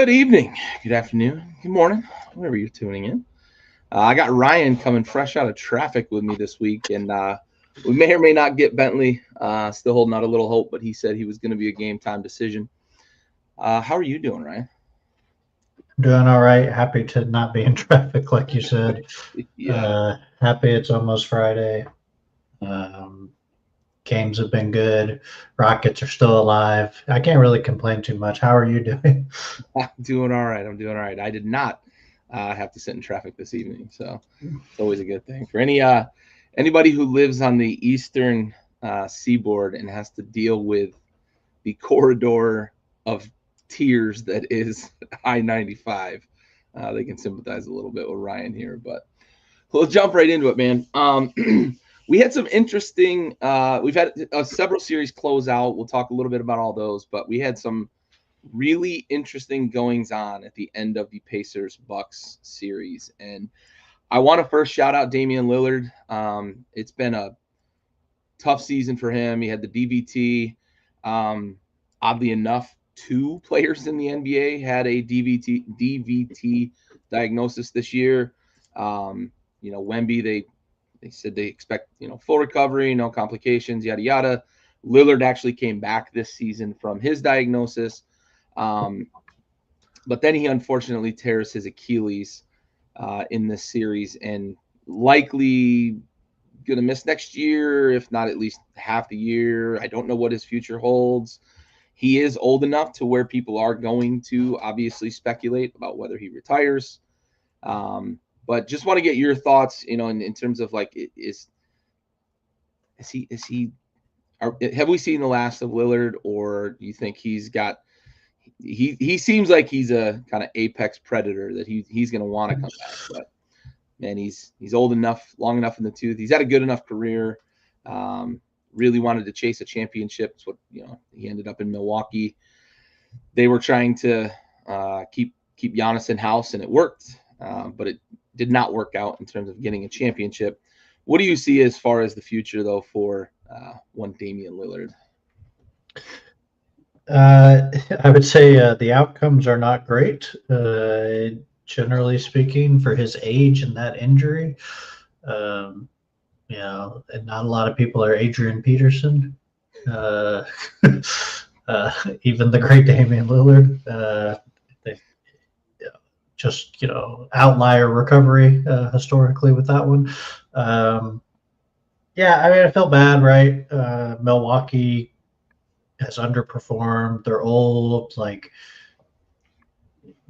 Good evening, good afternoon, good morning, wherever you're tuning in. I got Ryan coming fresh out of traffic with me this week, and we may or may not get Bentley. Still holding out a little hope, but he said he was going to be a game time decision. How are you doing, Ryan? Doing all right. Happy to not be in traffic, like you said. Yeah, Happy it's almost Friday. Um, Games have been good. Rockets are still alive. I can't really complain too much. How are you doing? I'm doing all right. I'm doing all right. I did not have to sit in traffic this evening, so it's always a good thing. For anybody who lives on the eastern seaboard and has to deal with the corridor of tears that is I-95. They can sympathize a little bit with Ryan here, but we'll jump right into it, man. We had some interesting. We've had several series close out. We'll talk a little bit about all those, but we had some really interesting goings on at the end of the Pacers Bucks series, and I want to first shout out Damian Lillard. It's been a tough season for him. He had the DVT. Oddly enough, two players in the NBA had a DVT diagnosis this year. Wemby, they said they expect full recovery, no complications, yada yada. Lillard actually came back this season from his diagnosis, but then he unfortunately tears his Achilles in this series and likely going to miss next year, if not at least half the year. I don't know what his future holds. He is old enough to where people are going to obviously speculate about whether he retires. But just want to get your thoughts, in terms of like, have we seen the last of Lillard, or do you think he seems like he's a kind of apex predator that he's going to want to come back, but man, he's old enough, long enough in the tooth. He's had a good enough career. Really wanted to chase a championship. It's what he ended up in Milwaukee. They were trying to keep Giannis in house, and it worked, but it did not work out in terms of getting a championship. What do you see as far as the future, though, for one Damian Lillard? I would say the outcomes are not great, generally speaking, for his age and that injury. And not a lot of people are Adrian Peterson. Uh, Even the great Damian Lillard. They just outlier recovery historically with that one. Yeah, I mean, I feel bad, right? Milwaukee has underperformed. They're old. Like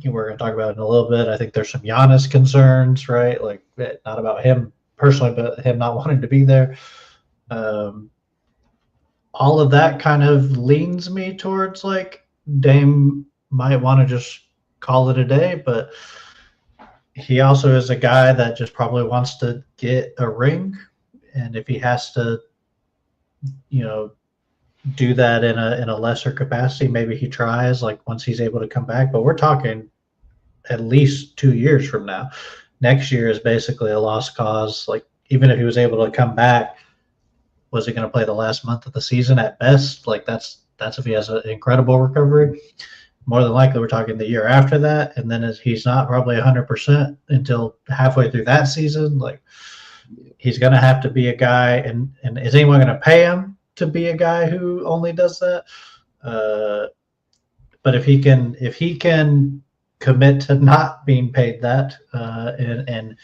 we're going to talk about it in a little bit. I think there's some Giannis concerns, right? Like not about him personally, but him not wanting to be there. All of that kind of leans me towards like Dame might want to just call it a day, but he also is a guy that just probably wants to get a ring, and if he has to, do that in a lesser capacity, maybe he tries like once he's able to come back. But we're talking at least 2 years from now. Next year is basically a lost cause. Like even if he was able to come back, was he going to play the last month of the season at best? Like that's if he has an incredible recovery. More than likely, we're talking the year after that, and then he's not probably 100% until halfway through that season. Like he's going to have to be a guy, and is anyone going to pay him to be a guy who only does that? But if he can commit to not being paid that and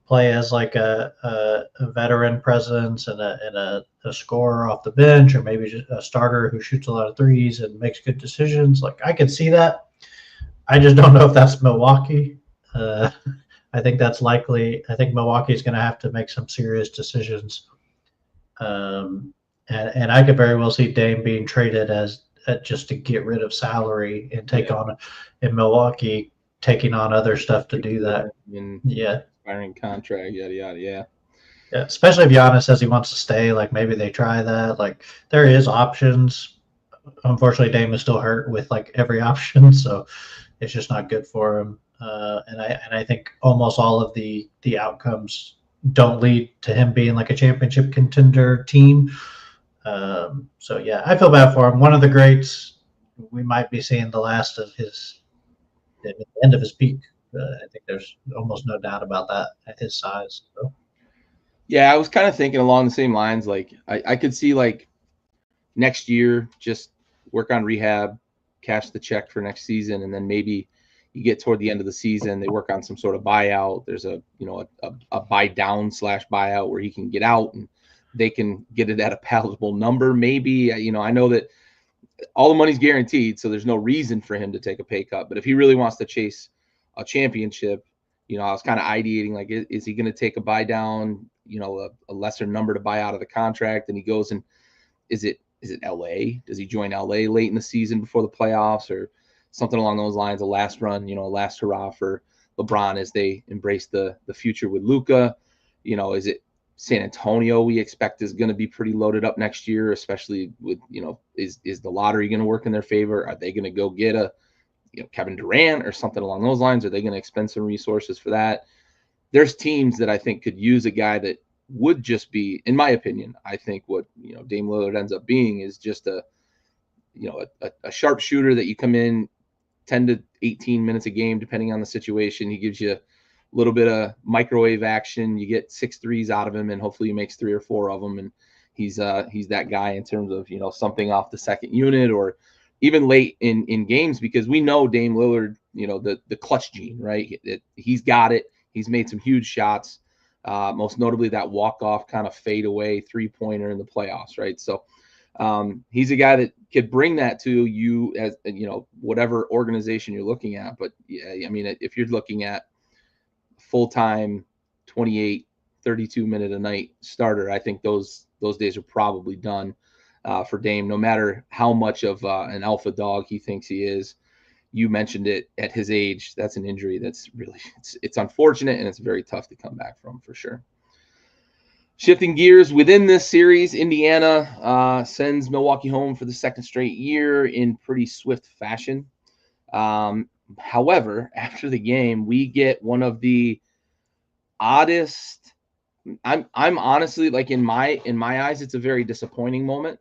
play as like a veteran presence and a scorer off the bench, or maybe just a starter who shoots a lot of threes and makes good decisions. Like I could see that. I just don't know if that's Milwaukee. I think that's likely. I think Milwaukee's going to have to make some serious decisions. And I could very well see Dame being traded as just to get rid of salary and take on in Milwaukee, taking on other stuff to do that. Expiring contract, yada yada. Yeah, especially if Giannis says he wants to stay. Like maybe they try that. Like there is options. Unfortunately, Dame is still hurt with like every option, so it's just not good for him. And I think almost all of the outcomes don't lead to him being like a championship contender team. So yeah, I feel bad for him. One of the greats. We might be seeing the last of his at the end of his peak. I think there's almost no doubt about that at his size. So. Yeah, I was kind of thinking along the same lines. Like I could see like next year just work on rehab, cash the check for next season, and then maybe you get toward the end of the season, they work on some sort of buyout. There's a buy down / buyout where he can get out and they can get it at a palatable number. Maybe, I know that all the money's guaranteed, so there's no reason for him to take a pay cut. But if he really wants to chase a championship, I was kind of ideating like, is he going to take a buy down, a lesser number to buy out of the contract, and he goes and is it LA? Does he join LA late in the season before the playoffs or something along those lines? A last run, a last hurrah for LeBron as they embrace the future with Luka. Is it San Antonio we expect is going to be pretty loaded up next year, especially with, is the lottery going to work in their favor? Are they going to go get a Kevin Durant or something along those lines? Are they going to expend some resources for that? There's teams that I think could use a guy that would just be, in my opinion, I think what Dame Lillard ends up being is just a sharpshooter that you come in 10 to 18 minutes a game, depending on the situation. He gives you a little bit of microwave action. You get 6 threes out of him, and hopefully he makes 3 or 4 of them. And he's that guy in terms of something off the second unit or even late in games, because we know Dame Lillard, the clutch gene, right? He's got it. He's made some huge shots. Most notably that walk-off kind of fade-away three-pointer in the playoffs, right? So he's a guy that could bring that to you as, whatever organization you're looking at. But, yeah, I mean, if you're looking at full-time 28, 32-minute a night starter, I think those days are probably done for Dame, no matter how much of an alpha dog he thinks he is. You mentioned it, at his age, that's an injury that's really, it's unfortunate, and it's very tough to come back from, for sure. Shifting gears within this series, Indiana sends Milwaukee home for the second straight year in pretty swift fashion. However, after the game, we get one of the oddest, I'm honestly, like, in my eyes, it's a very disappointing moment.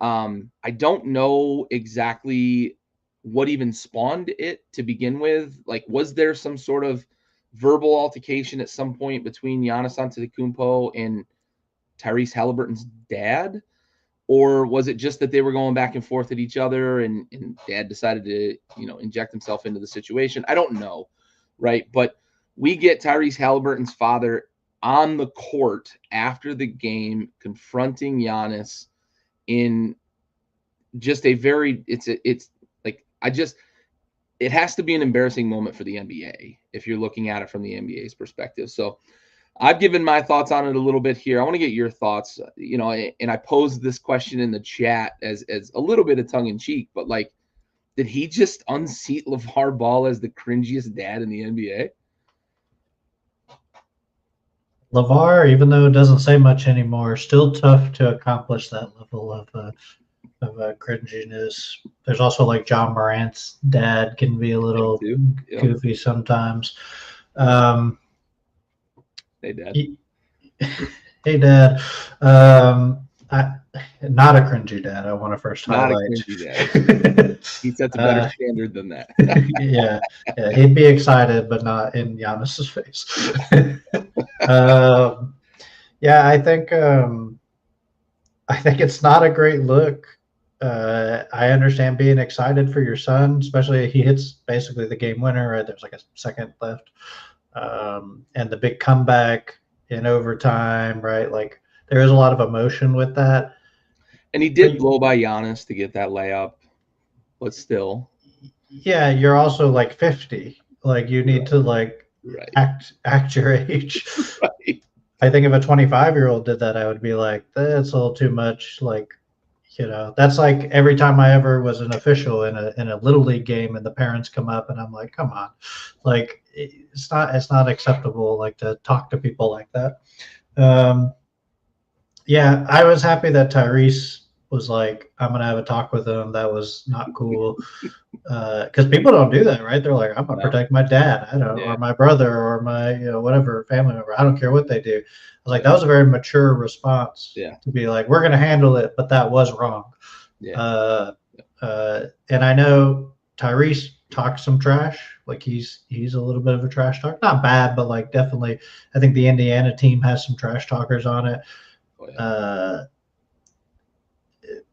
I don't know exactly what even spawned it to begin with. Like, was there some sort of verbal altercation at some point between Giannis Antetokounmpo and Tyrese Halliburton's dad? Or was it just that they were going back and forth at each other and dad decided to, inject himself into the situation? I don't know, right? But we get Tyrese Halliburton's father on the court after the game confronting Giannis in just a very, it has to be an embarrassing moment for the NBA if you're looking at it from the NBA's perspective. So I've given my thoughts on it a little bit here. I want to get your thoughts, and I posed this question in the chat as a little bit of tongue in cheek, but like, did he just unseat LeVar Ball as the cringiest dad in the NBA? LeVar, even though it doesn't say much anymore, still tough to accomplish that level of cringiness. There's also like John Morant's dad can be a little goofy sometimes. Hey, Dad. Hey, Dad. Not a cringy dad. I want to first highlight. Not a cringy dad. He sets a better standard than that. yeah, he'd be excited, but not in Giannis's face. Yeah, I think it's not a great look. I understand being excited for your son, especially if he hits basically the game winner. Right? There's like a second left, and the big comeback in overtime. Right, like there is a lot of emotion with that. And he did blow by Giannis to get that layup, but still. Yeah, you're also like 50. Like you need to like act your age. Right. I think if a 25-year-old did that, I would be like, that's a little too much. Like, that's like every time I ever was an official in a little league game and the parents come up and I'm like, come on, like it's not acceptable like to talk to people like that. Yeah, I was happy that Tyrese was like, I'm gonna have a talk with him. That was not cool. Because people don't do that, right? They're like, I'm gonna protect my dad, or my brother, or my whatever family member. I don't care what they do. I was like, that was a very mature response. Yeah. To be like, we're gonna handle it, but that was wrong. Yeah. And I know Tyrese talk some trash. Like he's a little bit of a trash talk. Not bad, but like definitely, I think the Indiana team has some trash talkers on it. Oh, yeah.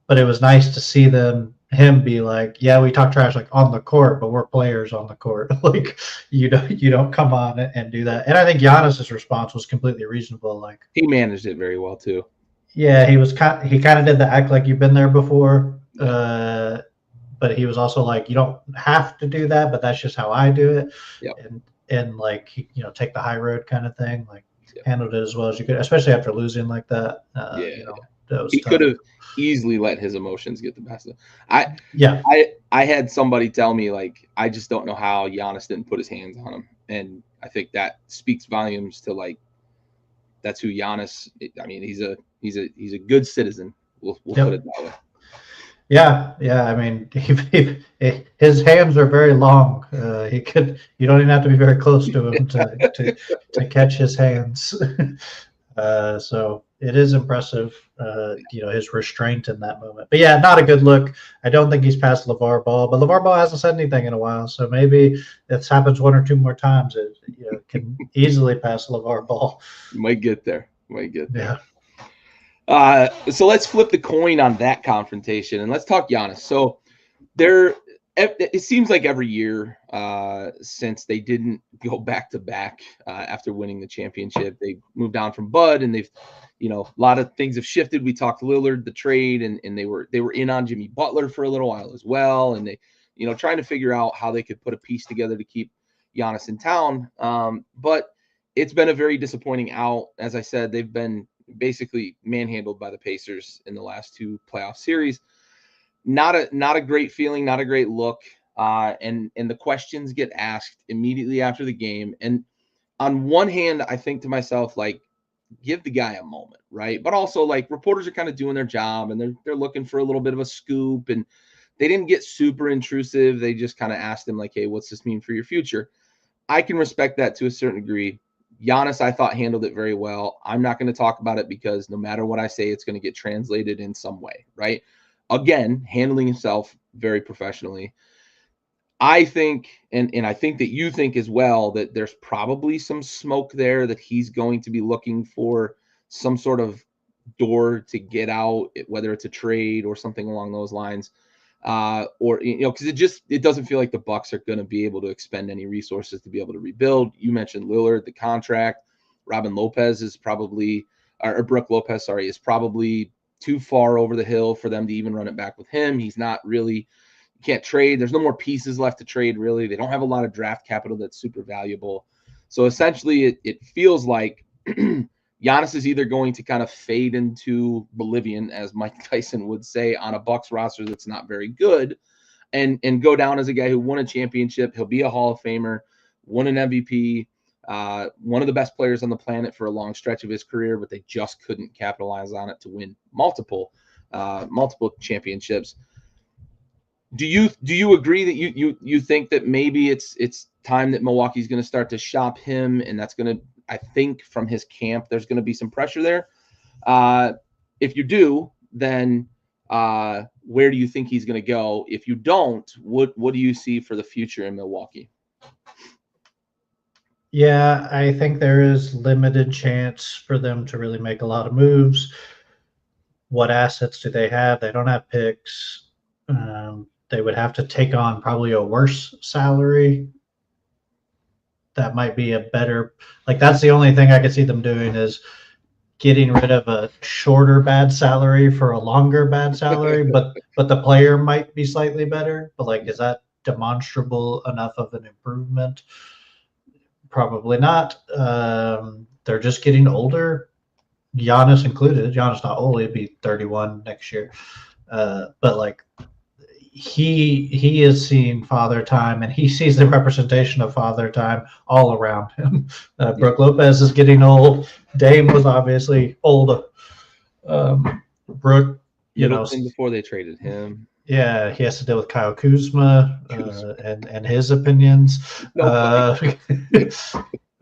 But it was nice to see him be like, yeah, we talk trash like on the court, but we're players on the court. Like you don't come on and do that. And I think Giannis's response was completely reasonable. Like he managed it very well too. Yeah, he kind of did the act like you've been there before. But he was also like, you don't have to do that, but that's just how I do it. Yep. And like, take the high road kind of thing. Like handled it as well as you could, especially after losing like that. That was he tough. could have easily let his emotions get the best of him. I had somebody tell me, like, I just don't know how Giannis didn't put his hands on him. And I think that speaks volumes to, like, that's who Giannis, I mean, he's a good citizen. We'll put it that way. Yeah. I mean, his hands are very long. You don't even have to be very close to him to catch his hands. So it is impressive, his restraint in that moment. But yeah, not a good look. I don't think he's passed LeVar Ball, but LeVar Ball hasn't said anything in a while. So maybe this happens one or two more times. It can easily pass LeVar Ball. You might get there. Yeah. So let's flip the coin on that confrontation and let's talk Giannis. So it seems like every year since they didn't go back to back after winning the championship, they moved on from Bud, and they've, a lot of things have shifted. We talked Lillard, the trade, and they were in on Jimmy Butler for a little while as well, and they, trying to figure out how they could put a piece together to keep Giannis in town. But it's been a very disappointing out. As I said, they've been basically manhandled by the Pacers in the last two playoff series. Not a great feeling, not a great look. And the questions get asked immediately after the game. And on one hand, I think to myself, like, give the guy a moment, right? But also, like, reporters are kind of doing their job, and they're looking for a little bit of a scoop, and they didn't get super intrusive. They just kind of asked him, like, hey, what's this mean for your future? I can respect that to a certain degree. Giannis, I thought, handled it very well. I'm not going to talk about it because no matter what I say, it's going to get translated in some way, right? Again, handling himself very professionally. I think, and I think that you think as well, that there's probably some smoke there, that he's going to be looking for some sort of door to get out, whether it's a trade or something along those lines. Or, because it doesn't feel like the Bucks are going to be able to expend any resources to be able to rebuild. You mentioned Lillard, the contract. Robin Lopez is probably, or Brooke Lopez, sorry, is probably too far over the hill for them to even run it back with him. He's not really, you can't trade. There's no more pieces left to trade, really. They don't have a lot of draft capital that's super valuable. So essentially, it feels like Giannis is either going to kind of fade into oblivion, as Mike Tyson would say, on a Bucks roster that's not very good, and go down as a guy who won a championship. He'll be a Hall of Famer, won an MVP, one of the best players on the planet for a long stretch of his career, but they just couldn't capitalize on it to win multiple championships. Do you agree that you think that maybe it's time that Milwaukee's going to start to shop him, and that's going to, I think from his camp, there's going to be some pressure there. If you do, then where do you think he's going to go? If you don't, what do you see for the future in Milwaukee? Yeah, I think there is limited chance for them to really make a lot of moves. What assets do they have? They don't have picks. They would have to take on probably a worse salary. That might be a better, like, that's the only thing I could see them doing, is getting rid of a shorter bad salary for a longer bad salary, but the player might be slightly better. But, like, is that demonstrable enough of an improvement? Probably not. They're just getting older, Giannis included. Giannis not old, he'd be 31 next year. But, like, he is seeing father time, and he sees the representation of father time all around him. Brooke Lopez is getting old. Dame was obviously old. Brooke, before they traded him. Yeah, he has to deal with Kyle Kuzma and his opinions.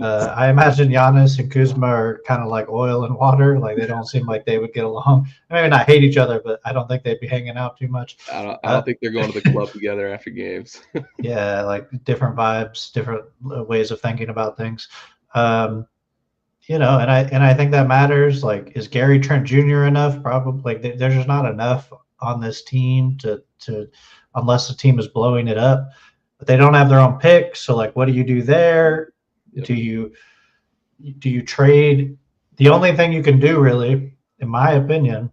I imagine Giannis and Kuzma are kind of like oil and water. Like they don't seem like they would get along. Maybe not hate each other, but I don't think they'd be hanging out too much. I don't think they're going to the club together after games. Yeah, like different vibes, different ways of thinking about things. Um, and I think that matters. Like, is Gary Trent Jr. enough? Probably. Like, there's just not enough on this team to unless the team is blowing it up. But they don't have their own picks. So, like, what do you do there? Yep. Do you trade? The only thing you can do, really, in my opinion,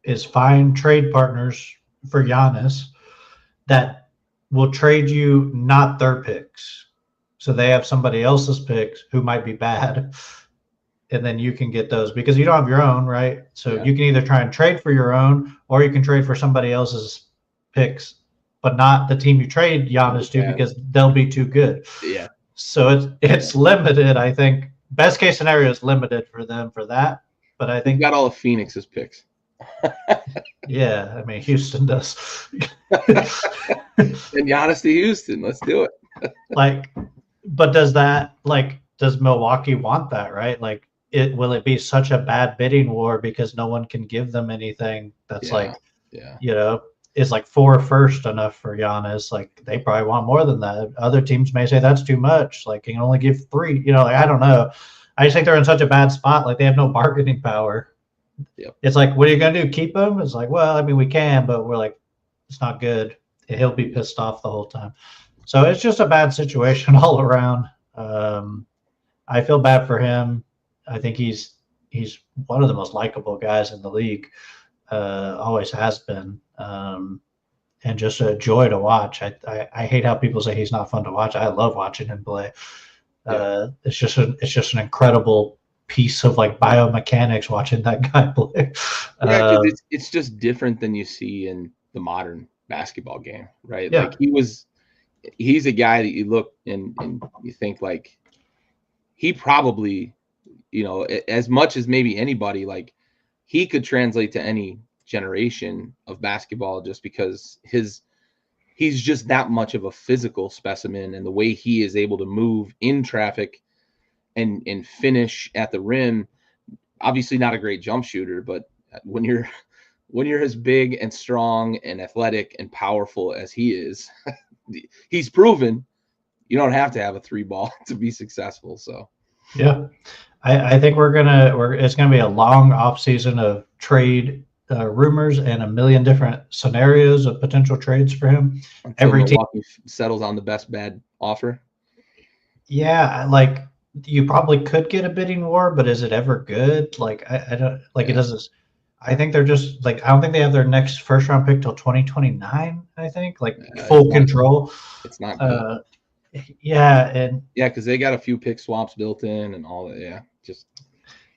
is find trade partners for Giannis that will trade you not their picks. So they have somebody else's picks who might be bad, and then you can get those because you don't have your own, right? So Yeah. you can either try and trade for your own, or you can trade for somebody else's picks, but not the team you trade Giannis to because they'll be too good. Yeah. So it's limited. I think best case scenario is limited for them for that. But I think you got all of Phoenix's picks. Yeah, I mean Houston does. And Giannis to Houston, let's do it. But does Milwaukee want that, right? Like will it be such a bad bidding war because no one can give them anything that's is like 4 first enough for Giannis? Like they probably want more than that. Other teams may say that's too much. Like you can only give 3. Like I don't know. I just think they're in such a bad spot. Like they have no bargaining power. Yep. It's like, what are you gonna do? Keep him? It's like, well, I mean, we can, but we're like, it's not good. He'll be pissed off the whole time. So it's just a bad situation all around. I feel bad for him. I think he's one of the most likable guys in the league. Always has been, and just a joy to watch. I hate how people say he's not fun to watch. I love watching him play. It's just an incredible piece of like biomechanics watching that guy play. Yeah, because it's just different than you see in the modern basketball game, right? Yeah. Like he's a guy that you look and you think like he probably, as much as maybe anybody, like he could translate to any generation of basketball just because he's just that much of a physical specimen, and the way he is able to move in traffic and finish at the rim. Obviously not a great jump shooter, but when you're as big and strong and athletic and powerful as he is, he's proven you don't have to have a 3 ball to be successful. So yeah, I think it's gonna be a long off season of trade rumors and a million different scenarios of potential trades for him. until Every Milwaukee settles on the best bad offer. Yeah, like you probably could get a bidding war, but is it ever good? Like I don't like it doesn't. I think they're just like I don't think they have their next first round pick till 2029. I think like full control. It's not good. Because they got a few pick swaps built in and all that. Yeah, just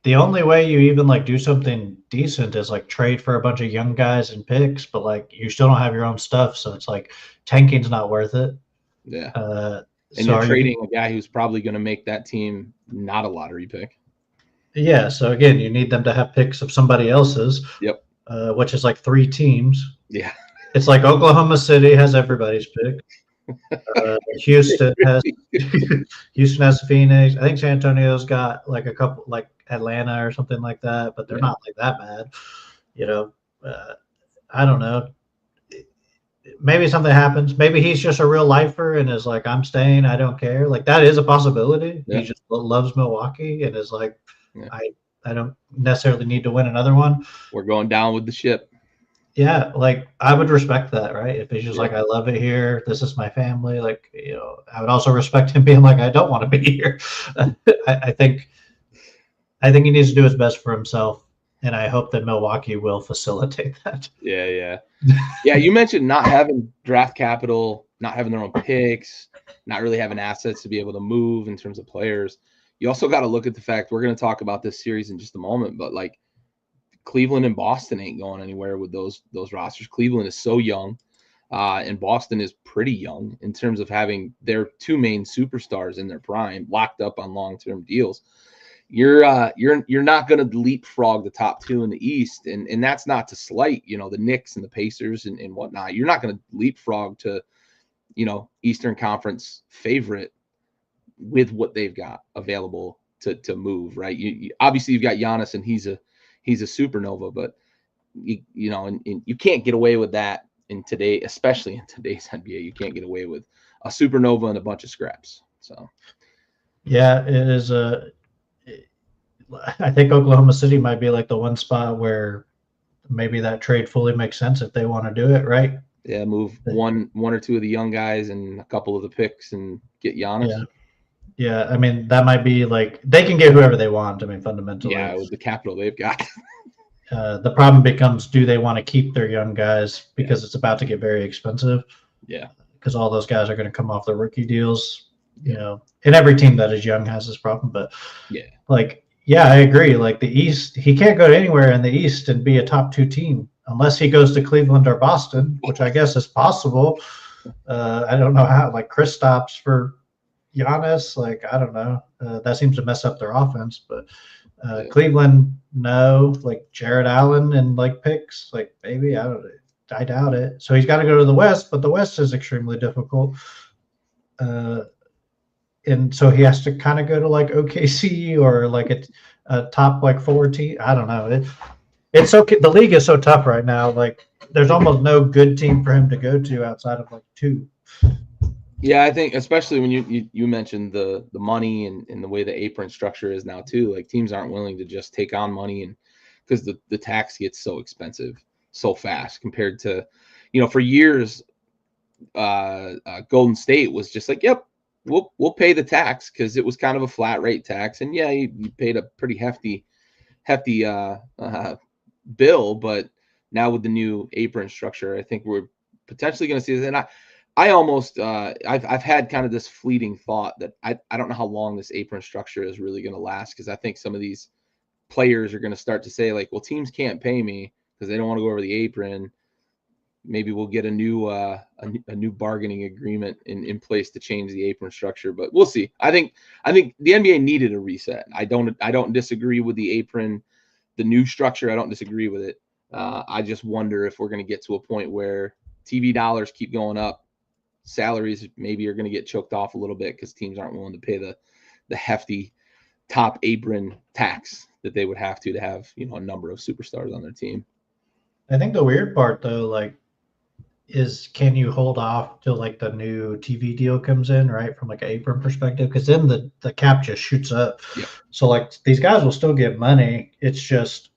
the only way you even like do something decent is like trade for a bunch of young guys and picks, but like you still don't have your own stuff, so it's like tanking's not worth it. Yeah. And you're trading a guy who's probably going to make that team not a lottery pick. Yeah. So again, you need them to have picks of somebody else's. Yep. Which is like 3 teams. Yeah. It's like Oklahoma City has everybody's pick. Houston has Phoenix. I think San Antonio's got like a couple, like Atlanta or something like that, but they're not like that bad. I don't know. Maybe something happens. Maybe he's just a real lifer and is like, I'm staying. I don't care. Like that is a possibility. Yeah. He just loves Milwaukee and is like, I don't necessarily need to win another one. We're going down with the ship. Yeah, like I would respect that, right? If he's just like, I love it here. This is my family. Like, I would also respect him being like, I don't want to be here. I think he needs to do his best for himself, and I hope that Milwaukee will facilitate that. Yeah. You mentioned not having draft capital, not having their own picks, not really having assets to be able to move in terms of players. You also got to look at the fact we're going to talk about this series in just a moment, but like Cleveland and Boston ain't going anywhere with those rosters. Cleveland is so young, and Boston is pretty young in terms of having their 2 main superstars in their prime locked up on long-term deals. You're not going to leapfrog the top 2 in the East, and that's not to slight the Knicks and the Pacers and whatnot. You're not going to leapfrog to Eastern Conference favorite with what they've got available to move, right? You obviously you've got Giannis, and he's a supernova, but you know, and you can't get away with that in today, especially in today's NBA. You can't get away with a supernova and a bunch of scraps. So yeah, it is I think Oklahoma City might be like the one spot where maybe that trade fully makes sense if they want to do it, right? yeah, move one or two of the young guys and a couple of the picks and get Giannis. Yeah. Yeah, I mean that might be like they can get whoever they want. I mean, fundamentally, Yeah, with the capital they've got. The problem becomes: do they want to keep their young guys because it's about to get very expensive? Yeah, because all those guys are going to come off the rookie deals. You know, and every team that is young has this problem. But yeah, like, yeah, I agree. Like the East, he can't go anywhere in the East and be a top 2 team unless he goes to Cleveland or Boston, which I guess is possible. I don't know how. Like Kristaps for Giannis, like I don't know. That seems to mess up their offense. But Cleveland, no. Like Jared Allen and like picks, like maybe I doubt it. So he's got to go to the West, but the West is extremely difficult. And so he has to kind of go to like OKC or like a top like 4 team. I don't know. It's okay. The league is so tough right now. Like there's almost no good team for him to go to outside of like 2. Yeah, I think especially when you mentioned the money and the way the apron structure is now too. Like teams aren't willing to just take on money, and because the tax gets so expensive so fast compared to, you know, for years, Golden State was just like, yep, we'll pay the tax because it was kind of a flat rate tax, and yeah, you paid a pretty hefty bill, but now with the new apron structure, I think we're potentially going to see this. And I almost I've had kind of this fleeting thought that I don't know how long this apron structure is really going to last, because I think some of these players are going to start to say like, well, teams can't pay me because they don't want to go over the apron. Maybe we'll get a new bargaining agreement in place to change the apron structure, but we'll see. I think the NBA needed a reset. I don't disagree with the apron, the new structure. I don't disagree with it. I just wonder if we're going to get to a point where TV dollars keep going up. Salaries maybe are going to get choked off a little bit because teams aren't willing to pay the hefty top apron tax that they would have to have, you know, a number of superstars on their team. I think the weird part though, like, is can you hold off till like the new TV deal comes in, right? From like an apron perspective, because then the cap just shoots up. Yep. So like these guys will still get money. It's just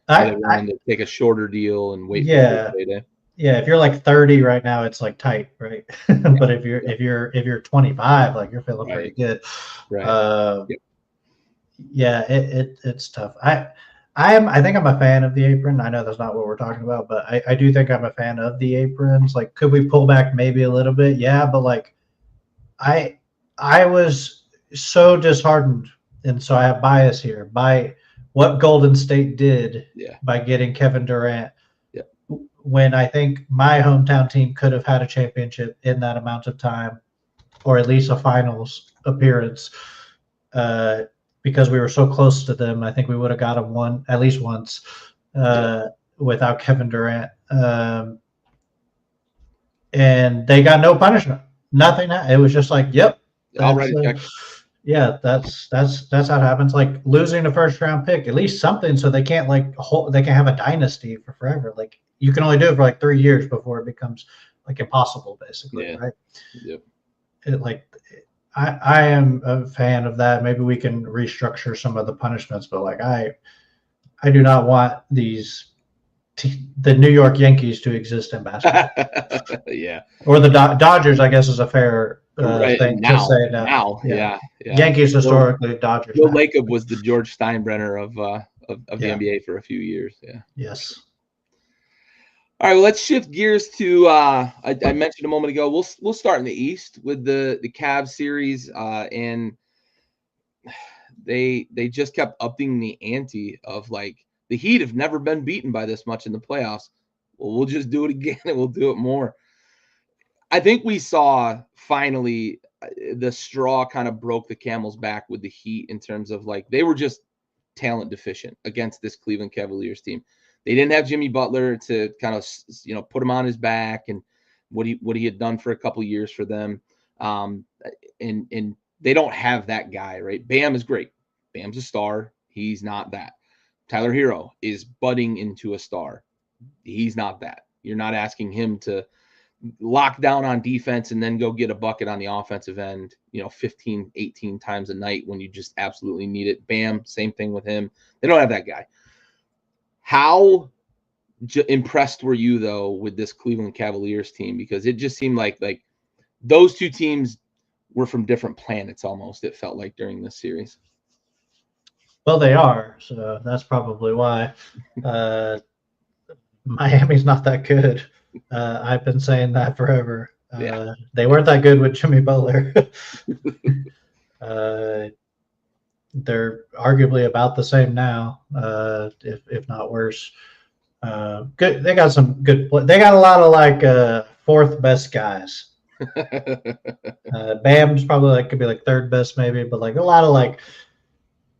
I willing to take a shorter deal and wait yeah, for payday. Yeah, if you're like 30 right now, it's like tight, right? But if you're 25, like you're feeling pretty good. Right. Yeah, it's tough. I think I'm a fan of the apron. I know that's not what we're talking about, but I do think I'm a fan of the aprons. Like, could we pull back maybe a little bit? Yeah, but like I was so disheartened, and so I have bias here by what Golden State did by getting Kevin Durant. When I think my hometown team could have had a championship in that amount of time, or at least a finals appearance, because we were so close to them. I think we would have got them one at least once without Kevin Durant. And they got no punishment. Nothing. It was just like, yep. I'll write a check. Yeah, that's how it happens. Like losing a first round pick, at least something, so they can't they can have a dynasty for forever. Like you can only do it for like 3 years before it becomes like impossible, basically, right? Yep. I am a fan of that. Maybe we can restructure some of the punishments, but like I do not want the New York Yankees to exist in basketball. Or the Dodgers, I guess, is a fair thing to say now. Yeah. Yankees historically, Dodgers. Bill Lacob was the George Steinbrenner of the NBA for a few years. Yeah. Yes. All right. Well, let's shift gears to I mentioned a moment ago. We'll start in the East with the Cavs series, and they just kept upping the ante of like the Heat have never been beaten by this much in the playoffs. Well, we'll just do it again and we'll do it more. I think we saw finally the straw kind of broke the camel's back with the Heat in terms of like they were just talent deficient against this Cleveland Cavaliers team. They didn't have Jimmy Butler to kind of, you know, put him on his back and what he had done for a couple years for them. And they don't have that guy, right? Bam is great. Bam's a star. He's not that. Tyler Hero is budding into a star. He's not that. You're not asking him to lock down on defense and then go get a bucket on the offensive end, 15, 18 times a night when you just absolutely need it. Bam, same thing with him. They don't have that guy. How impressed were you, though, with this Cleveland Cavaliers team? Because it just seemed like those two teams were from different planets almost, it felt like, during this series. Well, they are, so that's probably why. Miami's not that good. I've been saying that forever. They weren't that good with Jimmy Butler. They're arguably about the same now, if not worse. Good. They got some good. They got a lot of fourth best guys. Bam's probably could be third best maybe, but a lot of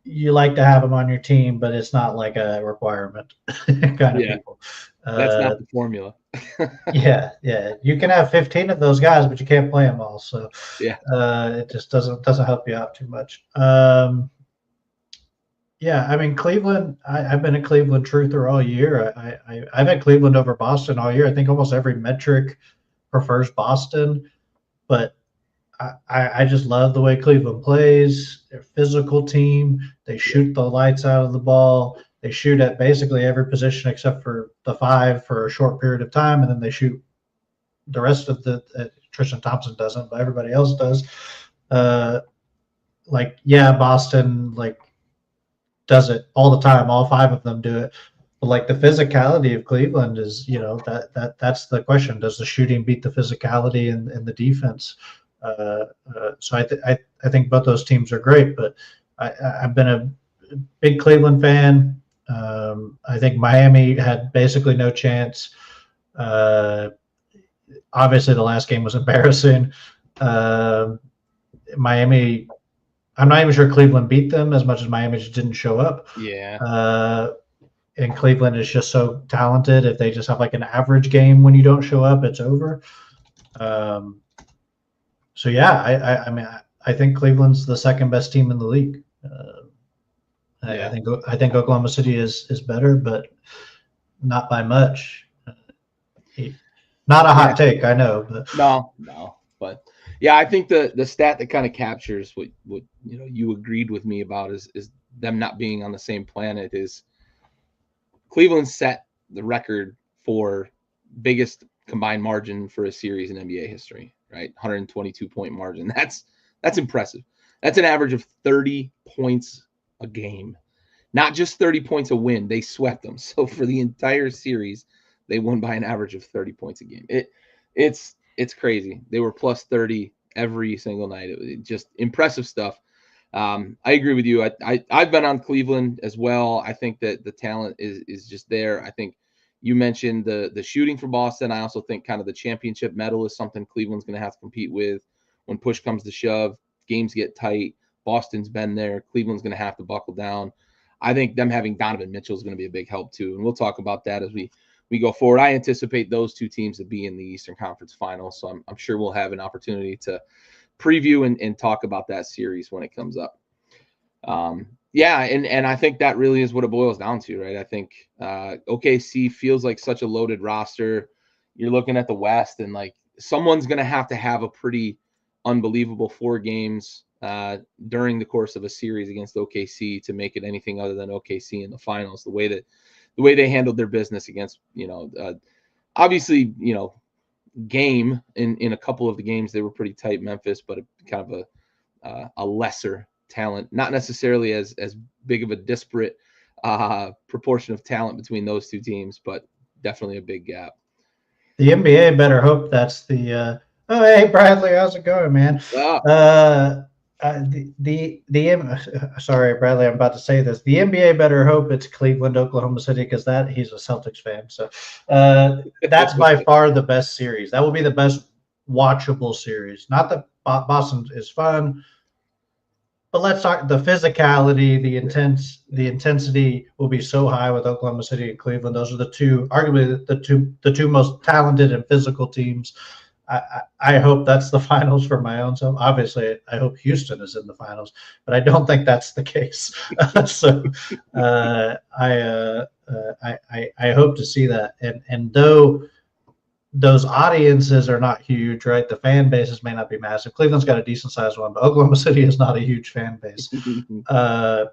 you like to have them on your team, but it's not like a requirement kind of people. That's not the formula. yeah. You can have 15 of those guys, but you can't play them all. So it just doesn't help you out too much. Yeah, I mean Cleveland. I've been a Cleveland truther all year. I've had Cleveland over Boston all year. I think almost every metric prefers Boston, but I just love the way Cleveland plays. They're a physical team. They shoot the lights out of the ball. They shoot at basically every position except for the 5 for a short period of time, and then they shoot the rest of the. Tristan Thompson doesn't, but everybody else does. Boston does it all the time. All 5 of them do it. But the physicality of Cleveland is, that's the question. Does the shooting beat the physicality and the defense? So I think both those teams are great, but I've been a big Cleveland fan. I think Miami had basically no chance. Obviously, the last game was embarrassing. Miami, I'm not even sure Cleveland beat them as much as Miami just didn't show up. Yeah. And Cleveland is just so talented. If they just have an average game when you don't show up, it's over. So yeah, I think Cleveland's the second best team in the league. I think Oklahoma City is better, but not by much. Not a hot take, I know. But. No, but yeah, I think the stat that kind of captures what you agreed with me about is them not being on the same planet is Cleveland set the record for biggest combined margin for a series in NBA history, right? 122-point margin. That's impressive. That's an average of 30 points a game. Not just 30 points a win. They swept them. So for the entire series, they won by an average of 30 points a game. It's crazy. They were plus 30 every single night. It just impressive stuff. I agree with you. I've been on Cleveland as well. I think that the talent is just there. I think you mentioned the shooting for Boston. I also think kind of the championship medal is something Cleveland's going to have to compete with when push comes to shove. Games get tight. Boston's been there. Cleveland's going to have to buckle down. I think them having Donovan Mitchell is going to be a big help too, and we'll talk about that as we go forward. I anticipate those two teams to be in the Eastern Conference Finals, so I'm sure we'll have an opportunity to preview and talk about that series when it comes up. And I think that really is what it boils down to, right? I think OKC feels like such a loaded roster. You're looking at the West, and someone's going to have a pretty unbelievable 4 games during the course of a series against OKC to make it anything other than OKC in the finals. The way they handled their business against, obviously, game in a couple of the games they were pretty tight. Memphis, but kind of a lesser talent, not necessarily as big of a disparate proportion of talent between those two teams, but definitely a big gap. The NBA better hope that's the. Oh, hey Bradley, how's it going, man? Sorry, Bradley, I'm about to say this. The NBA better hope it's Cleveland, Oklahoma City, because he's a Celtics fan. So that's by far the best series. That will be the best watchable series. Not that Boston is fun, but let's talk the physicality, the intensity will be so high with Oklahoma City and Cleveland. Those are arguably the two most talented and physical teams. I hope that's the finals for my own self. Obviously, I hope Houston is in the finals, but I don't think that's the case. So I hope to see that. And though those audiences are not huge, right? The fan bases may not be massive. Cleveland's got a decent sized one, but Oklahoma City is not a huge fan base. That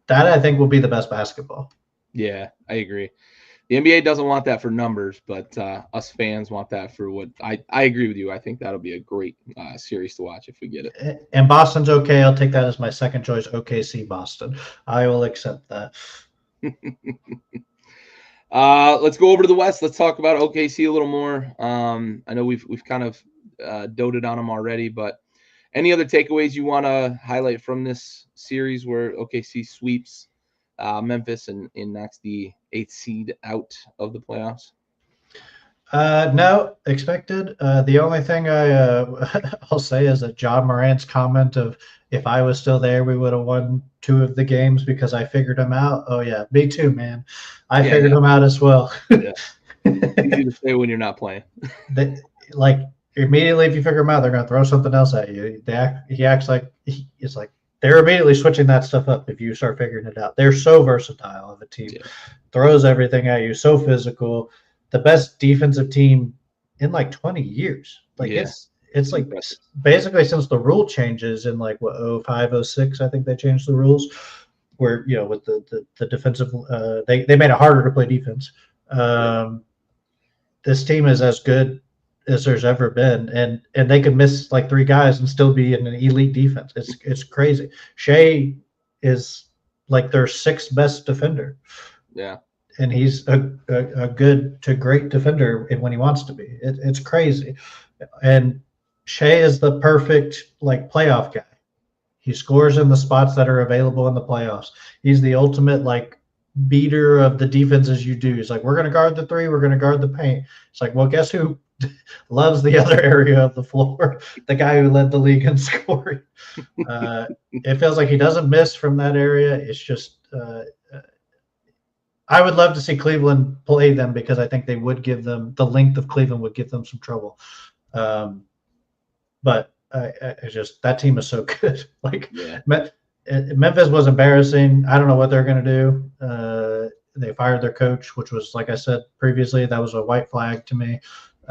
I think will be the best basketball. Yeah, I agree. The NBA doesn't want that for numbers, but us fans want that for what I agree with you. I think that'll be a great series to watch if we get it. And Boston's okay. I'll take that as my second choice. OKC Boston. I will accept that. Let's go over to the West. Let's talk about OKC a little more. I know we've kind of doted on them already, but any other takeaways you want to highlight from this series where OKC sweeps Memphis and knocks the 8th seed out of the playoffs? No, expected. The only thing I'll say is that John Morant's comment of if I was still there, we would have won 2 of the games because I figured him out. Oh yeah, me too, man. I figured him out as well. Yeah. Easy to say when you're not playing. Like immediately, if you figure him out, they're gonna throw something else at you. He acts like it's like they're immediately switching that stuff up if you start figuring it out. They're so versatile of a team, throws everything at you, so physical. The best defensive team in like 20 years. Like it's like basically since the rule changes in like what 05, 06, I think they changed the rules where with the defensive they made it harder to play defense. This team is as good as there's ever been, and they could miss like 3 guys and still be in an elite defense. It's crazy. Shea is like their 6th best defender. Yeah. And he's a good to great defender when he wants to be. It's crazy. And Shea is the perfect like playoff guy. He scores in the spots that are available in the playoffs. He's the ultimate like beater of the defenses you do. He's like, we're going to guard the 3, we're going to guard the paint. It's like, well, guess who loves the other area of the floor? The guy who led the league in scoring. It feels like he doesn't miss from that area. It's just I would love to see Cleveland play them because I think they would give them the length of Cleveland would give them some trouble. But I just that team is so good. Like Memphis was embarrassing. I don't know what they're going to do. They fired their coach, which was, like I said previously, that was a white flag to me.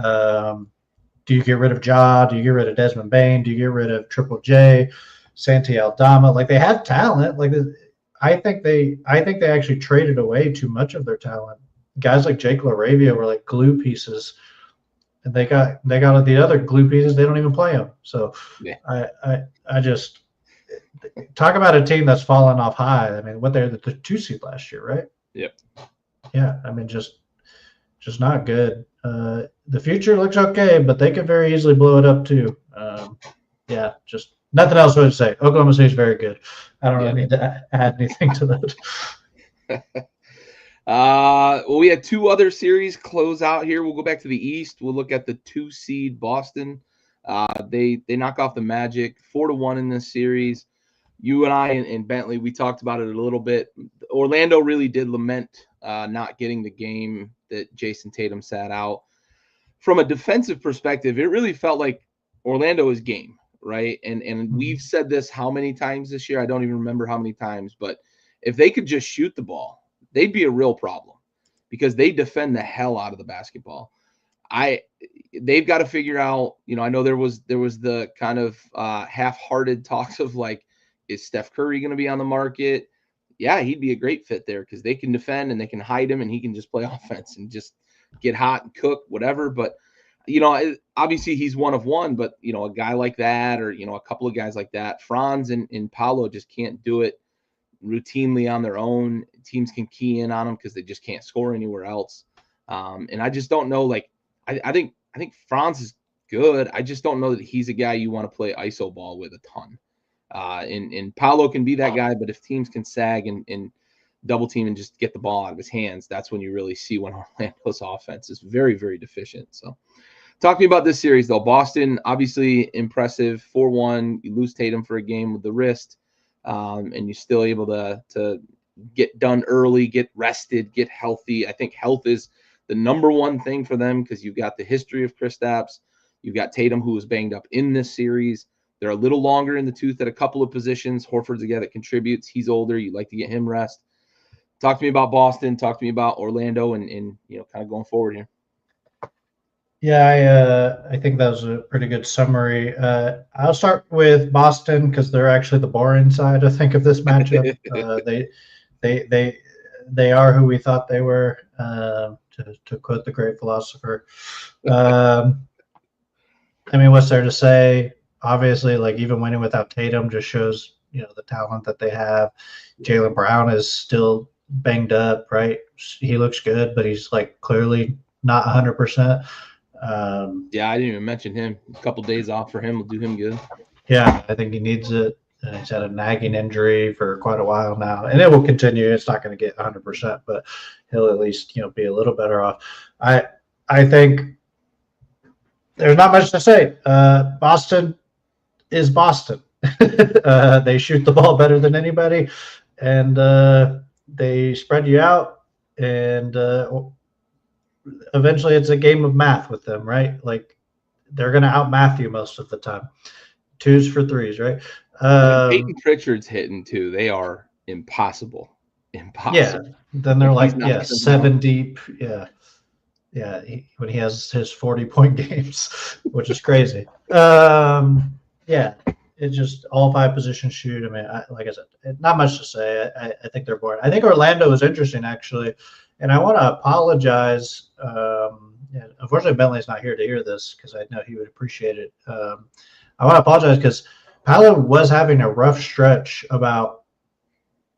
Do you get rid of Ja? Do you get rid of Desmond Bain? Do you get rid of Triple J, Santi Aldama? Like they had talent. Like I think they actually traded away too much of their talent. Guys like Jake LaRavia were like glue pieces, and they got the other glue pieces. They don't even play them. So I just talk about a team that's fallen off high. I mean, what they're the 2 seed last year, right? Yep. Yeah, I mean, just not good. The future looks okay, but they could very easily blow it up too. Just nothing else to say. Oklahoma City is very good. I don't really need to add anything to that. Well, we had 2 other series close out here. We'll go back to the East. We'll look at the 2 seed Boston. They knock off the Magic 4-1 in this series. You and I and Bentley, we talked about it a little bit. Orlando really did lament not getting the game that Jason Tatum sat out. From a defensive perspective, it really felt like Orlando is game, right? And we've said this how many times this year? I don't even remember how many times, but if they could just shoot the ball, they'd be a real problem because they defend the hell out of the basketball. They've got to figure out, I know there was the kind of half-hearted talks of like, is Steph Curry going to be on the market? Yeah, he'd be a great fit there because they can defend and they can hide him and he can just play offense and just get hot and cook, whatever. But, obviously he's one of one, but, a guy like that or, a couple of guys like that, Franz and Paolo just can't do it routinely on their own. Teams can key in on them because they just can't score anywhere else. And I just don't know, like, I think Franz is good. I just don't know that he's a guy you want to play iso ball with a ton. And Paolo can be that guy, but if teams can sag and double team and just get the ball out of his hands, that's when you really see when Orlando's offense is very, very deficient. So talk to me about this series, though. Boston, obviously impressive, 4-1. You lose Tatum for a game with the wrist, and you're still able to get done early, get rested, get healthy. I think health is the number one thing for them because you've got the history of Kristaps. You've got Tatum, who was banged up in this series. They're a little longer in the tooth at a couple of positions. Horford's a guy that contributes. He's older. You'd like to get him rest. Talk to me about Boston. Talk to me about Orlando, and kind of going forward here. Yeah, I think that was a pretty good summary. I'll start with Boston because they're actually the boring side, I think, of this matchup. They are who we thought they were, to quote the great philosopher. I mean, what's there to say? Obviously, like, even winning without Tatum just shows, the talent that they have. Jaylen Brown is still banged up, right? He looks good, but he's like clearly not 100%. Yeah, I didn't even mention him. A couple days off for him will do him good. Yeah, I think he needs it. He's had a nagging injury for quite a while now, and it will continue. It's not going to get 100%, but he'll at least be a little better off. I think there's not much to say. Boston is Boston. They shoot the ball better than anybody, and they spread you out, and eventually it's a game of math with them, right? Like, they're going to outmath you most of the time. 2s for 3s, right? Peyton Pritchard's hitting too. They are impossible. Yeah. Then they're like 7 deep. Yeah. Yeah. When he has his 40-point games, which is crazy. Yeah. It's just all 5 positions shoot. I mean, like I said, not much to say. I think they're boring. I think Orlando is interesting, actually. And I want to apologize. Unfortunately, Bentley's not here to hear this because I know he would appreciate it. I want to apologize because Paolo was having a rough stretch about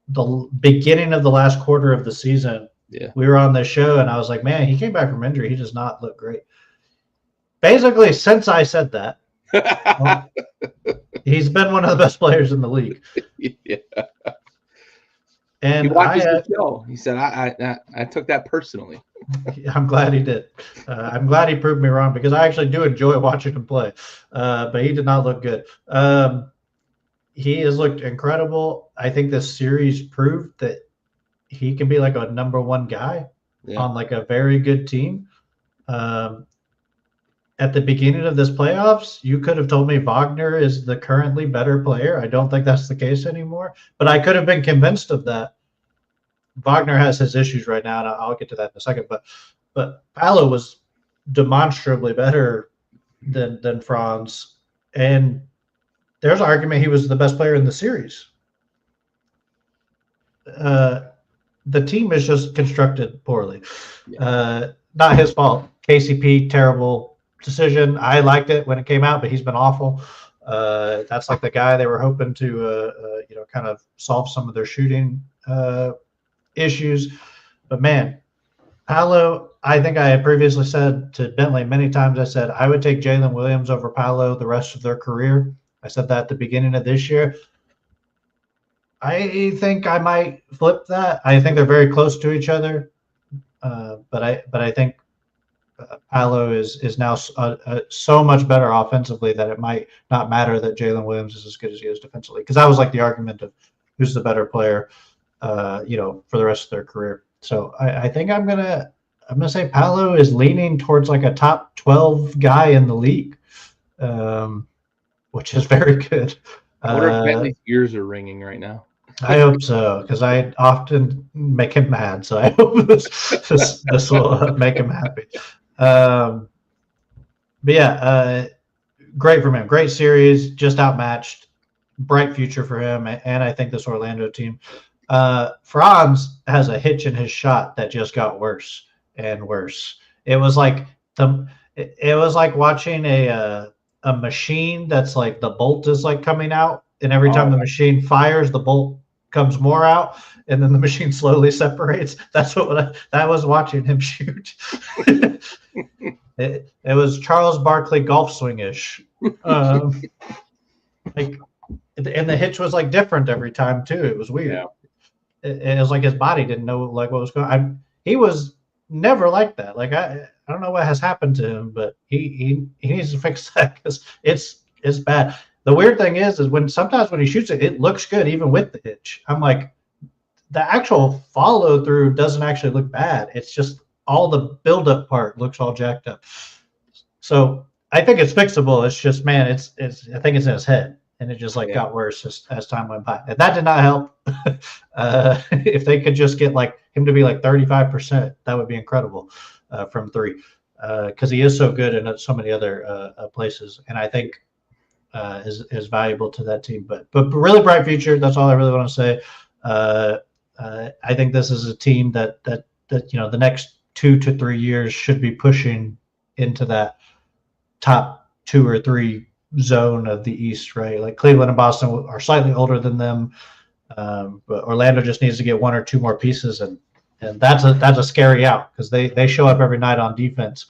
the beginning of the last quarter of the season. Yeah. We were on the show, and I was like, man, he came back from injury. He does not look great. Basically, since I said that, he's been one of the best players in the league. Yeah. And he watches the show. He said, I took that personally. I'm glad he did. I'm glad he proved me wrong because I actually do enjoy watching him play. But he did not look good. He has looked incredible. I think this series proved that he can be like a number 1 guy on like a very good team. At the beginning of this playoffs, you could have told me Wagner is the currently better player. I don't think that's the case anymore, but I could have been convinced of that. Wagner has his issues right now, and I'll get to that in a second. But Paolo was demonstrably better than Franz, and there's an argument he was the best player in the series. The team is just constructed poorly. Not his fault. KCP, terrible decision. I liked it when it came out, but he's been awful. That's like the guy they were hoping to, kind of solve some of their shooting issues. But man, Paolo, I think I had previously said to Bentley many times, I said I would take Jalen Williams over Paolo the rest of their career. I said that at the beginning of this year. I think I might flip that. I think they're very close to each other. But I think Paolo is now so much better offensively that it might not matter that Jalen Williams is as good as he is defensively. Because that was like the argument of who's the better player, for the rest of their career. So I think I'm gonna say Paolo is leaning towards like a top 12 guy in the league, which is very good. I wonder if Bentley's ears are ringing right now. I hope so, because I often make him mad. So I hope this will make him happy. But yeah, great from him. Great series, just outmatched. Bright future for him, and I think this Orlando team. Franz has a hitch in his shot that just got worse and worse. It was like watching a machine that's like the bolt is like coming out, and every time the machine fires, the bolt comes more out, and then the machine slowly separates. That's what that was watching him shoot. It was Charles Barkley golf swing-ish. And the hitch was like different every time too. It was weird. Yeah. It was like his body didn't know like what was going on. He was never like that. Like I don't know what has happened to him, but he needs to fix that because it's bad. The weird thing is when sometimes when he shoots it, it looks good even with the hitch. I'm like, the actual follow through doesn't actually look bad. It's just all the buildup part looks all jacked up. So I think it's fixable. It's just, man, it's I think it's in his head, and it just like got worse as time went by. And that did not help. If they could just get like him to be like 35%, that would be incredible from three, because he is so good in so many other places, and I think is valuable to that team. But really bright future. That's all I really want to say. I think this is a team that the next 2 to 3 years should be pushing into that top 2 or 3 zone of the East, right? Like Cleveland and Boston are slightly older than them, but Orlando just needs to get 1 or 2 more pieces, and that's a scary out because they show up every night on defense.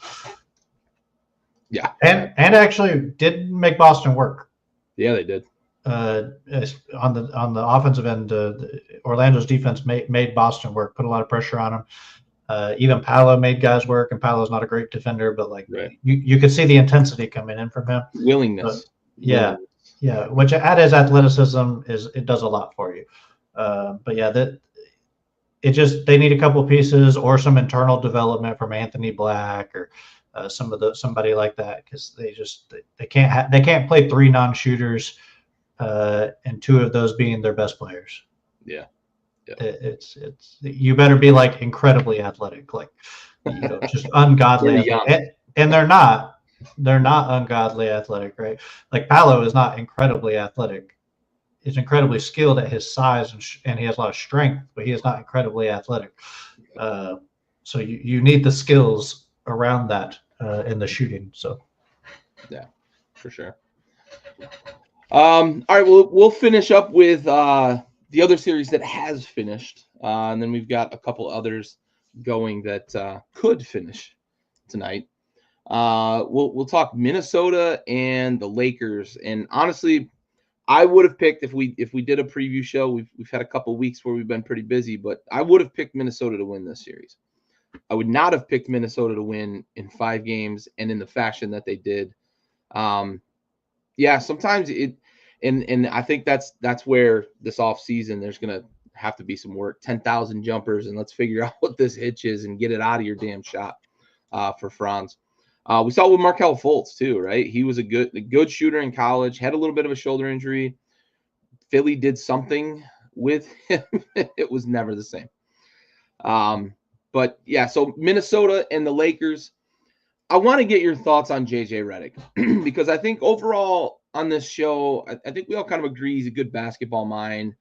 Yeah, and actually did make Boston work. Yeah, they did. On the offensive end, Orlando's defense made Boston work, put a lot of pressure on them. Even Paolo made guys work, and Paolo's not a great defender, but like you could see the intensity coming in from him. Willingness. Yeah, which at his athleticism it does a lot for you. But yeah, they need a couple pieces or some internal development from Anthony Black or somebody like that, because they can't play 3 non-shooters, and 2 of those being their best players. Yeah. It's you better be like incredibly athletic, like just ungodly and they're not ungodly athletic, right? Like Paolo is not incredibly athletic. He's incredibly skilled at his size, and he has a lot of strength, but he is not incredibly athletic. So you need the skills around that in the shooting. So yeah, for sure. All right, we'll finish up with the other series that has finished, and then we've got a couple others going that could finish tonight. We'll talk Minnesota and the Lakers. And honestly, I would have picked, if we did a preview show, we've had a couple weeks where we've been pretty busy, but I would have picked Minnesota to win this series. I would not have picked Minnesota to win in 5 games and in the fashion that they did. Sometimes and I think that's where this offseason there's going to have to be some work. 10,000 jumpers, and let's figure out what this hitch is and get it out of your damn shot for Franz. We saw it with Markelle Fultz too, right? He was a good shooter in college, had a little bit of a shoulder injury. Philly did something with him. It was never the same. But yeah, so Minnesota and the Lakers, I want to get your thoughts on JJ Redick because I think overall on this show, I think we all kind of agree he's a good basketball mind.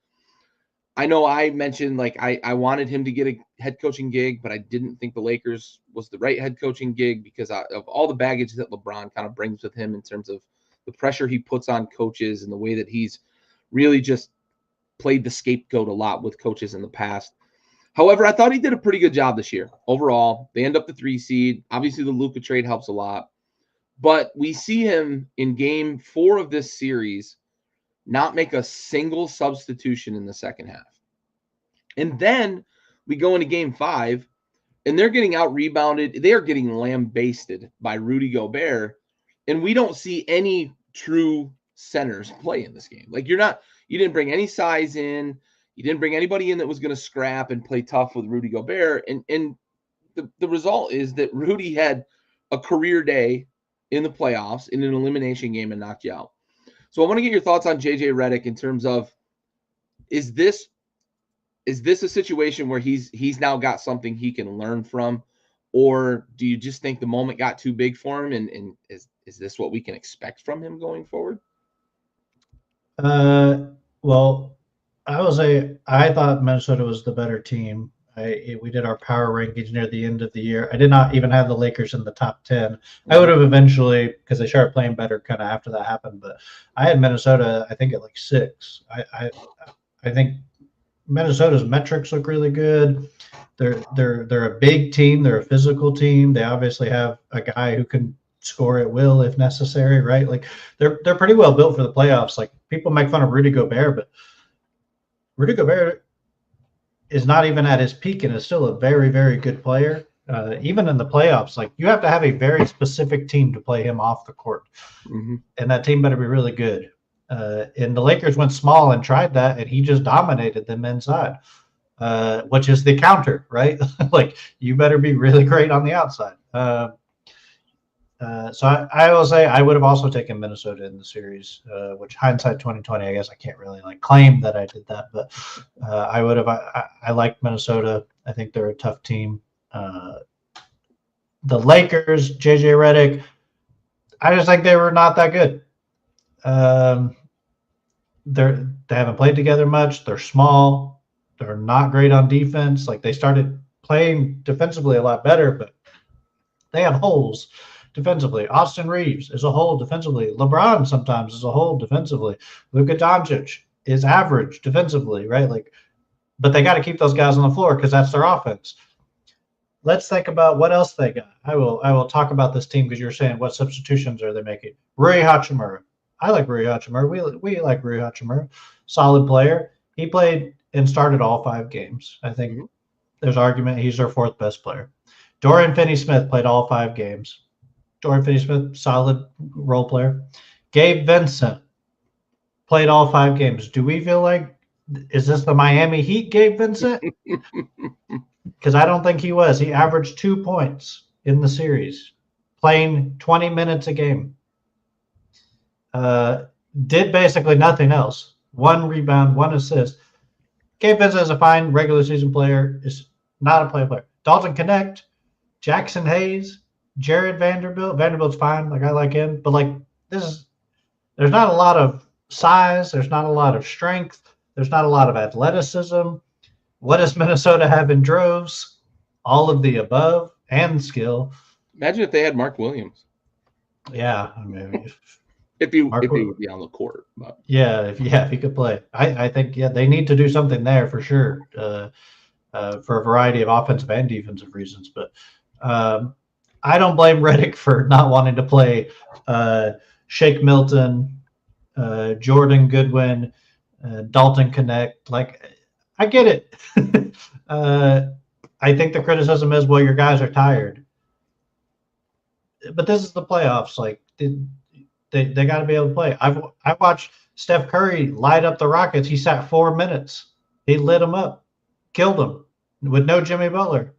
I know I mentioned like I wanted him to get a head coaching gig, but I didn't think the Lakers was the right head coaching gig because of all the baggage that LeBron kind of brings with him in terms of the pressure he puts on coaches and the way that he's really just played the scapegoat a lot with coaches in the past. However, I thought he did a pretty good job this year. Overall, they end up the 3 seed. Obviously, the Luka trade helps a lot. But we see him in game 4 of this series not make a single substitution in the second half. And then we go into game 5, and they're getting out-rebounded. They are getting lambasted by Rudy Gobert, and we don't see any true centers play in this game. Like you didn't bring any size in. You didn't bring anybody in that was going to scrap and play tough with Rudy Gobert. And the result is that Rudy had a career day in the playoffs in an elimination game and knocked you out. So I want to get your thoughts on JJ Redick in terms of, is this a situation where he's now got something he can learn from, or do you just think the moment got too big for him, and is this what we can expect from him going forward? Well, I thought Minnesota was the better team. We did our power rankings near the end of the year. I did not even have the Lakers in the top 10. I would have eventually, because they started playing better kind of after that happened. But I had Minnesota, I think, at like 6. I think Minnesota's metrics look really good. They're a big team. They're a physical team. They obviously have a guy who can score at will if necessary, right? Like they're pretty well built for the playoffs. Like people make fun of Rudy Gobert, but Rudy Gobert is not even at his peak and is still a very, very good player. Even in the playoffs, like you have to have a very specific team to play him off the court. Mm-hmm. And that team better be really good. And the Lakers went small and tried that, and he just dominated them inside, which is the counter, right? Like you better be really great on the outside. So I will say I would have also taken Minnesota in the series, which hindsight 2020, I guess I can't really like claim that I did that, but I would have. I like Minnesota. I think they're a tough team. The Lakers, JJ Redick, I just think they were not that good. They haven't played together much. They're small. They're not great on defense. Like they started playing defensively a lot better, but they have holes defensively. Austin Reeves is a hole defensively. LeBron sometimes is a hole defensively. Luka Doncic is average defensively, right? Like, but they got to keep those guys on the floor because that's their offense. Let's think about what else they got. I will talk about this team because you're saying what substitutions are they making? Rui Hachimura. I like Rui Hachimura. We like Rui Hachimura. Solid player. He played and started all 5 games. I think there's argument he's their 4th best player. Dorian Finney-Smith played all 5 games. Dorian Finney-Smith, solid role player. Gabe Vincent played all 5 games. Do we feel like, is this the Miami Heat Gabe Vincent? Because I don't think he was. He averaged 2 points in the series, playing 20 minutes a game. Did basically nothing else. 1 rebound, 1 assist. Gabe Vincent is a fine regular season player. Is not a player. Dalton Connect, Jackson Hayes, Jared Vanderbilt. Vanderbilt's fine. Like I like him, but like there's not a lot of size. There's not a lot of strength. There's not a lot of athleticism. What does Minnesota have in droves? All of the above and skill. Imagine if they had Mark Williams. Yeah, I mean, if he would be on the court. But. Yeah, if he could play, I think they need to do something there for sure, for a variety of offensive and defensive reasons. But I don't blame Redick for not wanting to play Shake Milton, Jordan Goodwin, Dalton Connect. Like, I get it. I think the criticism is, well, your guys are tired. But this is the playoffs. Like, they got to be able to play. I watched Steph Curry light up the Rockets. He sat 4 minutes. He lit them up, killed them with no Jimmy Butler.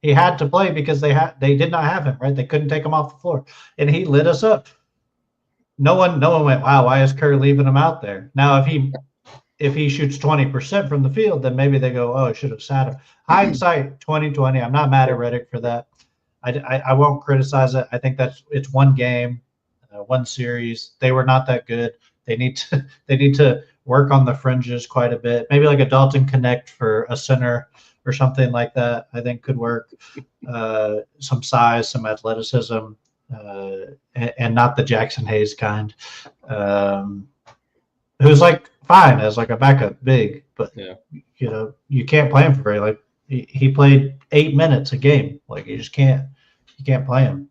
He had to play because they did not have him, right? They couldn't take him off the floor, and he lit us up. No one went, wow, why is Curry leaving him out there? Now, if he shoots 20% from the field, then maybe they go, oh, I should have sat him. Hindsight 2020. I'm not mad at Redick for that. I won't criticize it. I think it's one game, one series. They were not that good. They need to work on the fringes quite a bit. Maybe like a Dalton Connect for a center or something like that, I think could work. Some size, some athleticism, and not the Jackson Hayes kind, who's like fine as like a backup big, but you can't play him for very like he played 8 minutes a game. Like you can't play him.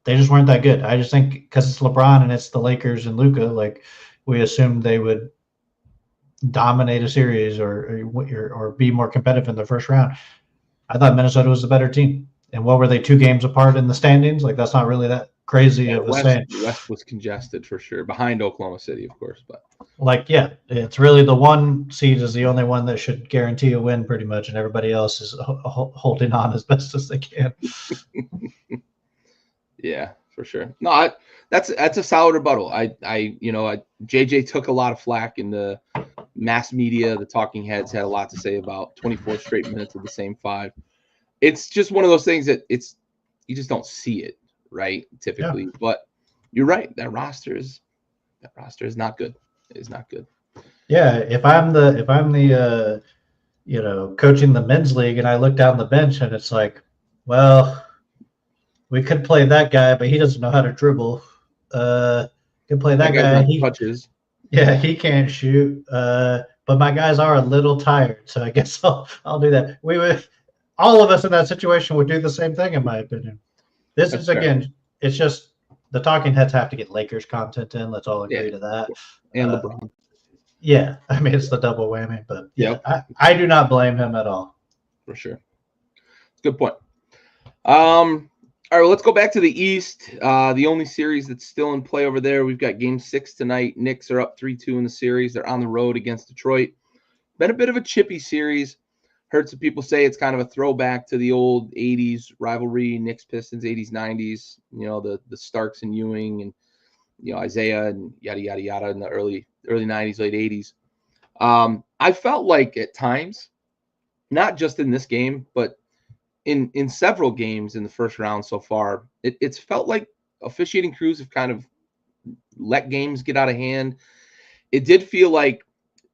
They just weren't that good. I just think because it's LeBron and it's the Lakers and Luka, like we assumed they would dominate a series or be more competitive in the first round. I thought Minnesota was the better team. And what were they, 2 games apart in the standings? Like that's not really that crazy of a saying. The West was congested for sure, behind Oklahoma City, of course. But like, yeah, it's really the 1 seed is the only one that should guarantee a win pretty much, and everybody else is holding on as best as they can. Yeah, for sure. No, that's a solid rebuttal. JJ took a lot of flack in the mass media. The talking heads had a lot to say about 24 straight minutes of the same 5. It's just one of those things that you just don't see it, right? Typically, yeah. But you're right. That roster is not good. It is not good. Yeah, if I'm the coaching the men's league and I look down the bench and it's like, well, we could play that guy, but he doesn't know how to dribble. Could play that guy. He touches. Yeah, he can't shoot. But my guys are a little tired, so I guess I'll do that. All of us in that situation would do the same thing, in my opinion. That's fair. Again, it's just the talking heads have to get Lakers content in. Let's all agree to that. And LeBron. Yeah, I mean, it's the double whammy, but yeah, I do not blame him at all. For sure. Good point. All right, well, let's go back to the East. The only series that's still in play over there, we've got Game 6 tonight. Knicks are up 3-2 in the series. They're on the road against Detroit. Been a bit of a chippy series. Heard some people say it's kind of a throwback to the old 80s rivalry, Knicks Pistons, 80s, 90s, the Starks and Ewing and, Isaiah and yada, yada, yada in the early 90s, late 80s. I felt like at times, not just in this game, but in several games in the first round so far, it's felt like officiating crews have kind of let games get out of hand. It did feel like,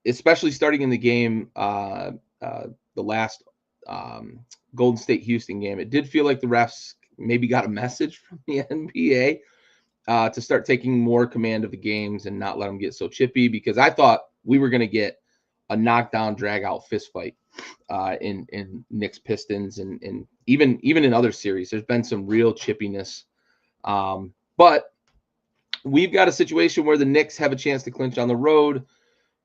especially starting in the game, the last Golden State Houston game, it did feel like the refs maybe got a message from the NBA to start taking more command of the games and not let them get so chippy, because I thought we were going to get a knockdown, drag out fist fight in Knicks Pistons and even in other series. There's been some real chippiness, but we've got a situation where the Knicks have a chance to clinch on the road.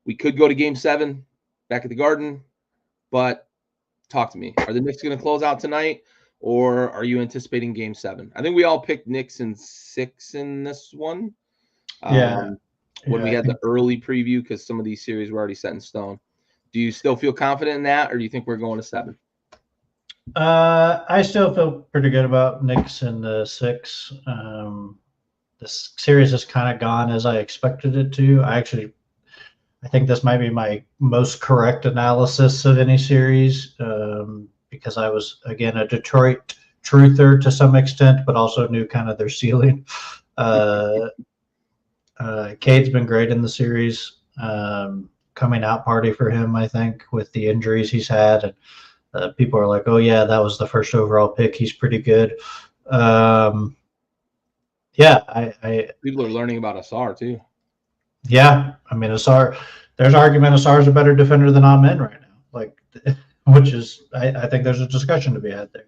We could go to Game 7 back at the Garden, but talk to me. Are the Knicks going to close out tonight, or are you anticipating Game 7? I think we all picked Knicks in 6 in this one. When we had the early preview, because some of these series were already set in stone. Do you still feel confident in that, or do you think we're going to 7? I still feel pretty good about Knicks in the 6. This series has kind of gone as I expected it to. I think this might be my most correct analysis of any series, because I was, again, a Detroit truther to some extent, but also knew kind of their ceiling. Cade's been great in the series. Coming out party for him, I think, with the injuries he's had. And people are like, oh, yeah, that was the first overall pick. He's pretty good. People are learning about Asar, too. Yeah, I mean, Asar, there's argument Asar's a better defender than Amen right now, which is, I think there's a discussion to be had there,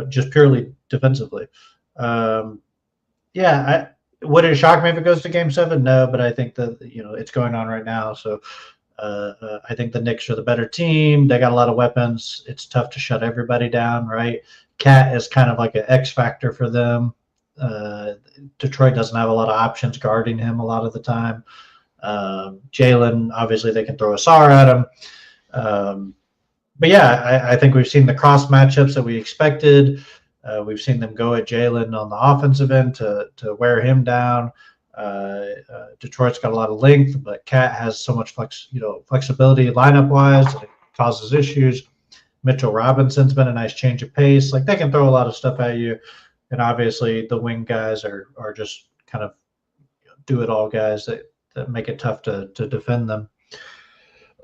just purely defensively. Would it shock me if it goes to Game 7? No, but I think that, it's going on right now. So I think the Knicks are the better team. They got a lot of weapons. It's tough to shut everybody down, right? Cat is kind of like an X factor for them. Detroit doesn't have a lot of options guarding him a lot of the time. Jalen, obviously, they can throw Asar at him. But yeah, I think we've seen the cross matchups that we expected. We've seen them go at Jalen on the offensive end to wear him down. Detroit's got a lot of length, but Cat has so much flexibility lineup wise, it causes issues. Mitchell Robinson's been a nice change of pace. Like, they can throw a lot of stuff at you. And obviously the wing guys are just kind of do-it-all guys that make it tough to defend them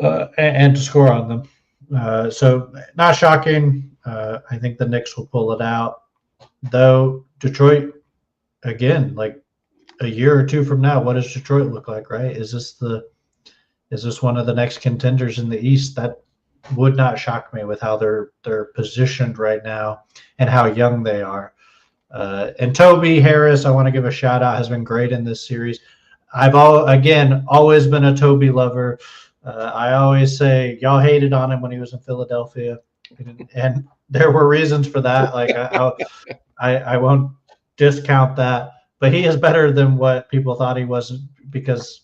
and to score on them. So not shocking. I think the Knicks will pull it out. Though Detroit, again, like a year or two from now, what does Detroit look like, right? Is this one of the next contenders in the East? That would not shock me with how they're positioned right now and how young they are. And Toby Harris, I want to give a shout out, has been great in this series. I've always been a Toby lover. I always say y'all hated on him when he was in Philadelphia, and there were reasons for that. Like I won't discount that, but he is better than what people thought he was, because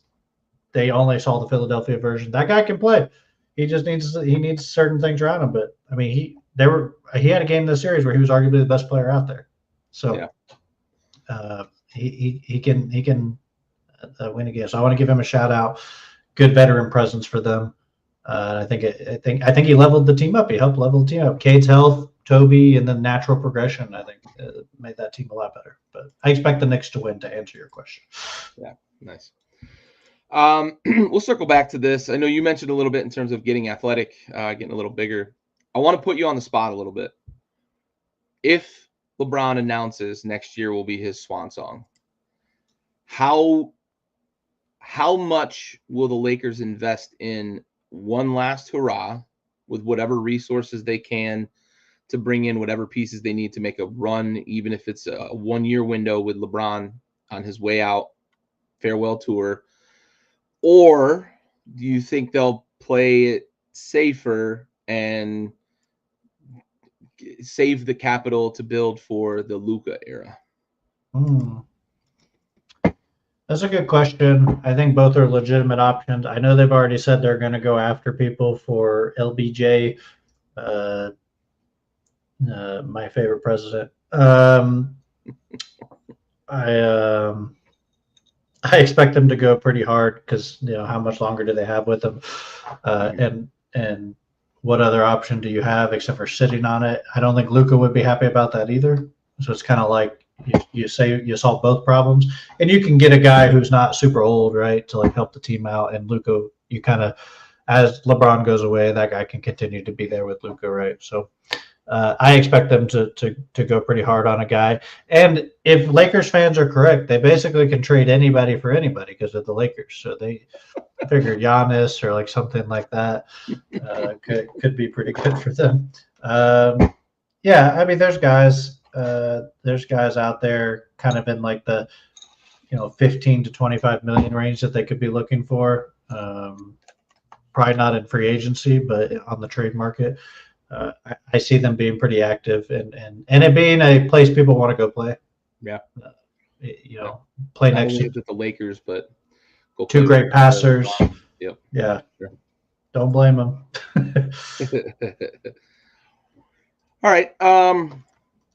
they only saw the Philadelphia version. That guy can play. He just needs certain things around him. But I mean, he had a game in the series where he was arguably the best player out there. So yeah. He can win a game. So I want to give him a shout out. Good veteran presence for them. I think he leveled the team up. He helped level the team up. Cade's health, Toby, and then natural progression, I think, made that team a lot better. But I expect the Knicks to win, to answer your question. Yeah, nice. We'll circle back to this. I know you mentioned a little bit in terms of getting athletic, getting a little bigger. I want to put you on the spot a little bit. If LeBron announces next year will be his swan song, how much will the Lakers invest in one last hurrah with whatever resources they can to bring in whatever pieces they need to make a run, even if it's a 1-year window with LeBron on his way out farewell tour? Or do you think they'll play it safer and save the capital to build for the Luka era? That's a good question. I think both are legitimate options. I know they've already said they're going to go after people for LBJ, uh, my favorite president. I um, I expect them to go pretty hard because how much longer do they have with them, and what other option do you have except for sitting on it? I don't think Luca would be happy about that either. So it's kind of like you say you solve both problems, and you can get a guy who's not super old, right, to like help the team out. And Luca, you kind of as LeBron goes away, that guy can continue to be there with Luca, right? So I expect them to go pretty hard on a guy. And if Lakers fans are correct, they basically can trade anybody for anybody because of the Lakers. So they figured Giannis or like something like that could be pretty good for them. Yeah, I mean, there's guys out there kind of in like the 15 to 25 million range that they could be looking for. Probably not in free agency, but on the trade market. I see them being pretty active and it being a place people want to go play. Yeah. Play Not next only to is it the Lakers, but go two great passers. Yep. Yeah. Sure. Don't blame them. All right.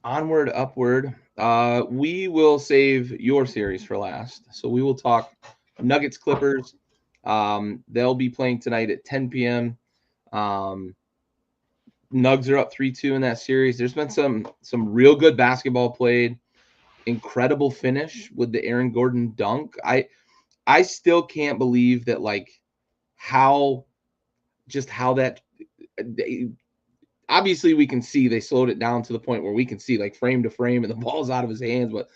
Onward, upward. We will save your series for last. So we will talk Nuggets Clippers. They'll be playing tonight at 10 p.m. Nugs are up 3-2 in that series. There's been some real good basketball played. Incredible finish with the Aaron Gordon dunk. I still can't believe that, like, how that obviously we can see they slowed it down to the point where we can see like frame to frame and the ball's out of his hands, but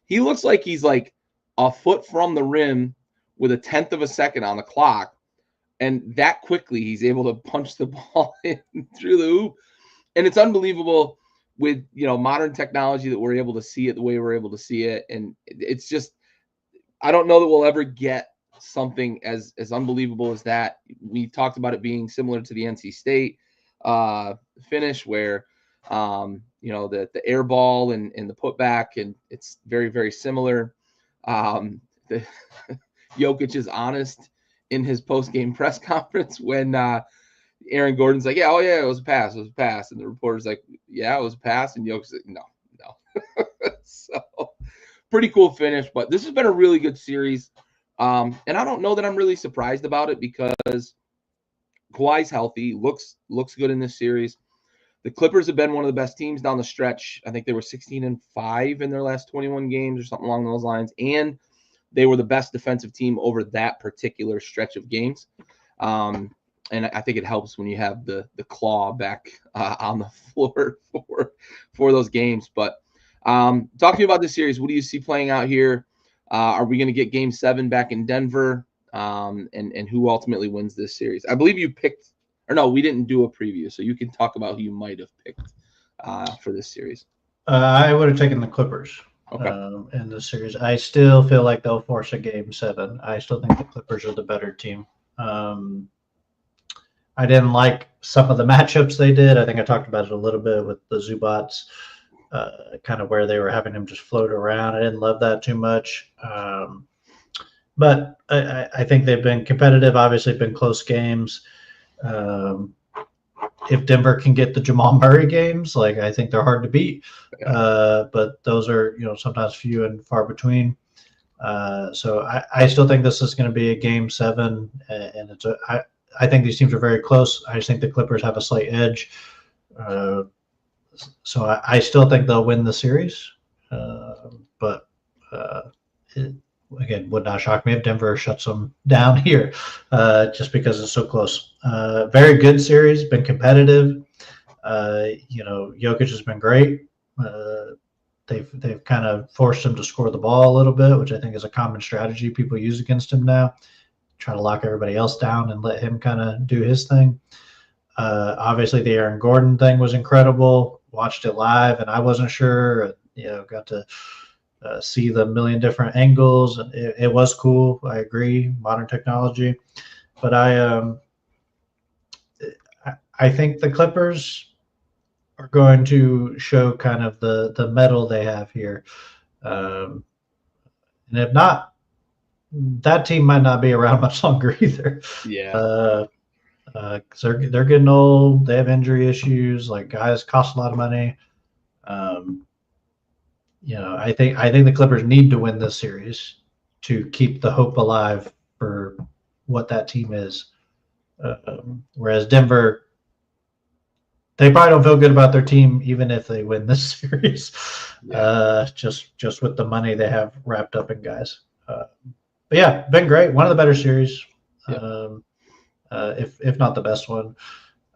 he looks like he's like a foot from the rim with a tenth of a second on the clock. And that quickly, he's able to punch the ball in through the hoop. And it's unbelievable with, modern technology that we're able to see it the way we're able to see it. And it's just, I don't know that we'll ever get something as unbelievable as that. We talked about it being similar to the NC State finish where, the air ball and the putback, and it's very, very similar. The Jokic is honest in his post-game press conference when Aaron Gordon's like, yeah, it was a pass. It was a pass. And the reporter's like, yeah, it was a pass. And Jokic's like, no. So pretty cool finish. But this has been a really good series. And I don't know that I'm really surprised about it because Kawhi's healthy, looks good in this series. The Clippers have been one of the best teams down the stretch. I think they were 16-5 in their last 21 games or something along those lines. And they were the best defensive team over that particular stretch of games. And I think it helps when you have the claw back on the floor for those games. But talk to me about this series. What do you see playing out here? Are we going to get Game 7 back in Denver? And who ultimately wins this series? I believe you picked, or no, we didn't do a preview, so you can talk about who you might have picked for this series. I would have taken the Clippers. Okay. In the series, I still feel like they'll force a Game 7. I still think the Clippers are the better team. I didn't like some of the matchups they did. I think I talked about it a little bit with the Zubats, kind of where they were having him just float around. I didn't love that too much. But I think they've been competitive, obviously been close games. If Denver can get the Jamal Murray games, like, I think they're hard to beat. But those are, sometimes few and far between. So I still think this is going to be a Game 7, and I think these teams are very close. I just think the Clippers have a slight edge. So I still think they'll win the series. But again, would not shock me if Denver shuts them down here, just because it's so close. Very good series, been competitive. Jokic has been great. They've kind of forced him to score the ball a little bit, which I think is a common strategy people use against him now. Try to lock everybody else down and let him kind of do his thing. Obviously, the Aaron Gordon thing was incredible. Watched it live, and I wasn't sure. Got to see the million different angles. It was cool. I agree. Modern technology. But I think the Clippers are going to show kind of the mettle they have here. And if not, that team might not be around much longer either. Yeah. Because they're getting old. They have injury issues. Like guys cost a lot of money. Um, I think the Clippers need to win this series to keep the hope alive for what that team is. Whereas Denver, they probably don't feel good about their team even if they win this series. Yeah. Just with the money they have wrapped up in guys. But yeah, been great. One of the better series, Yep. if not the best one.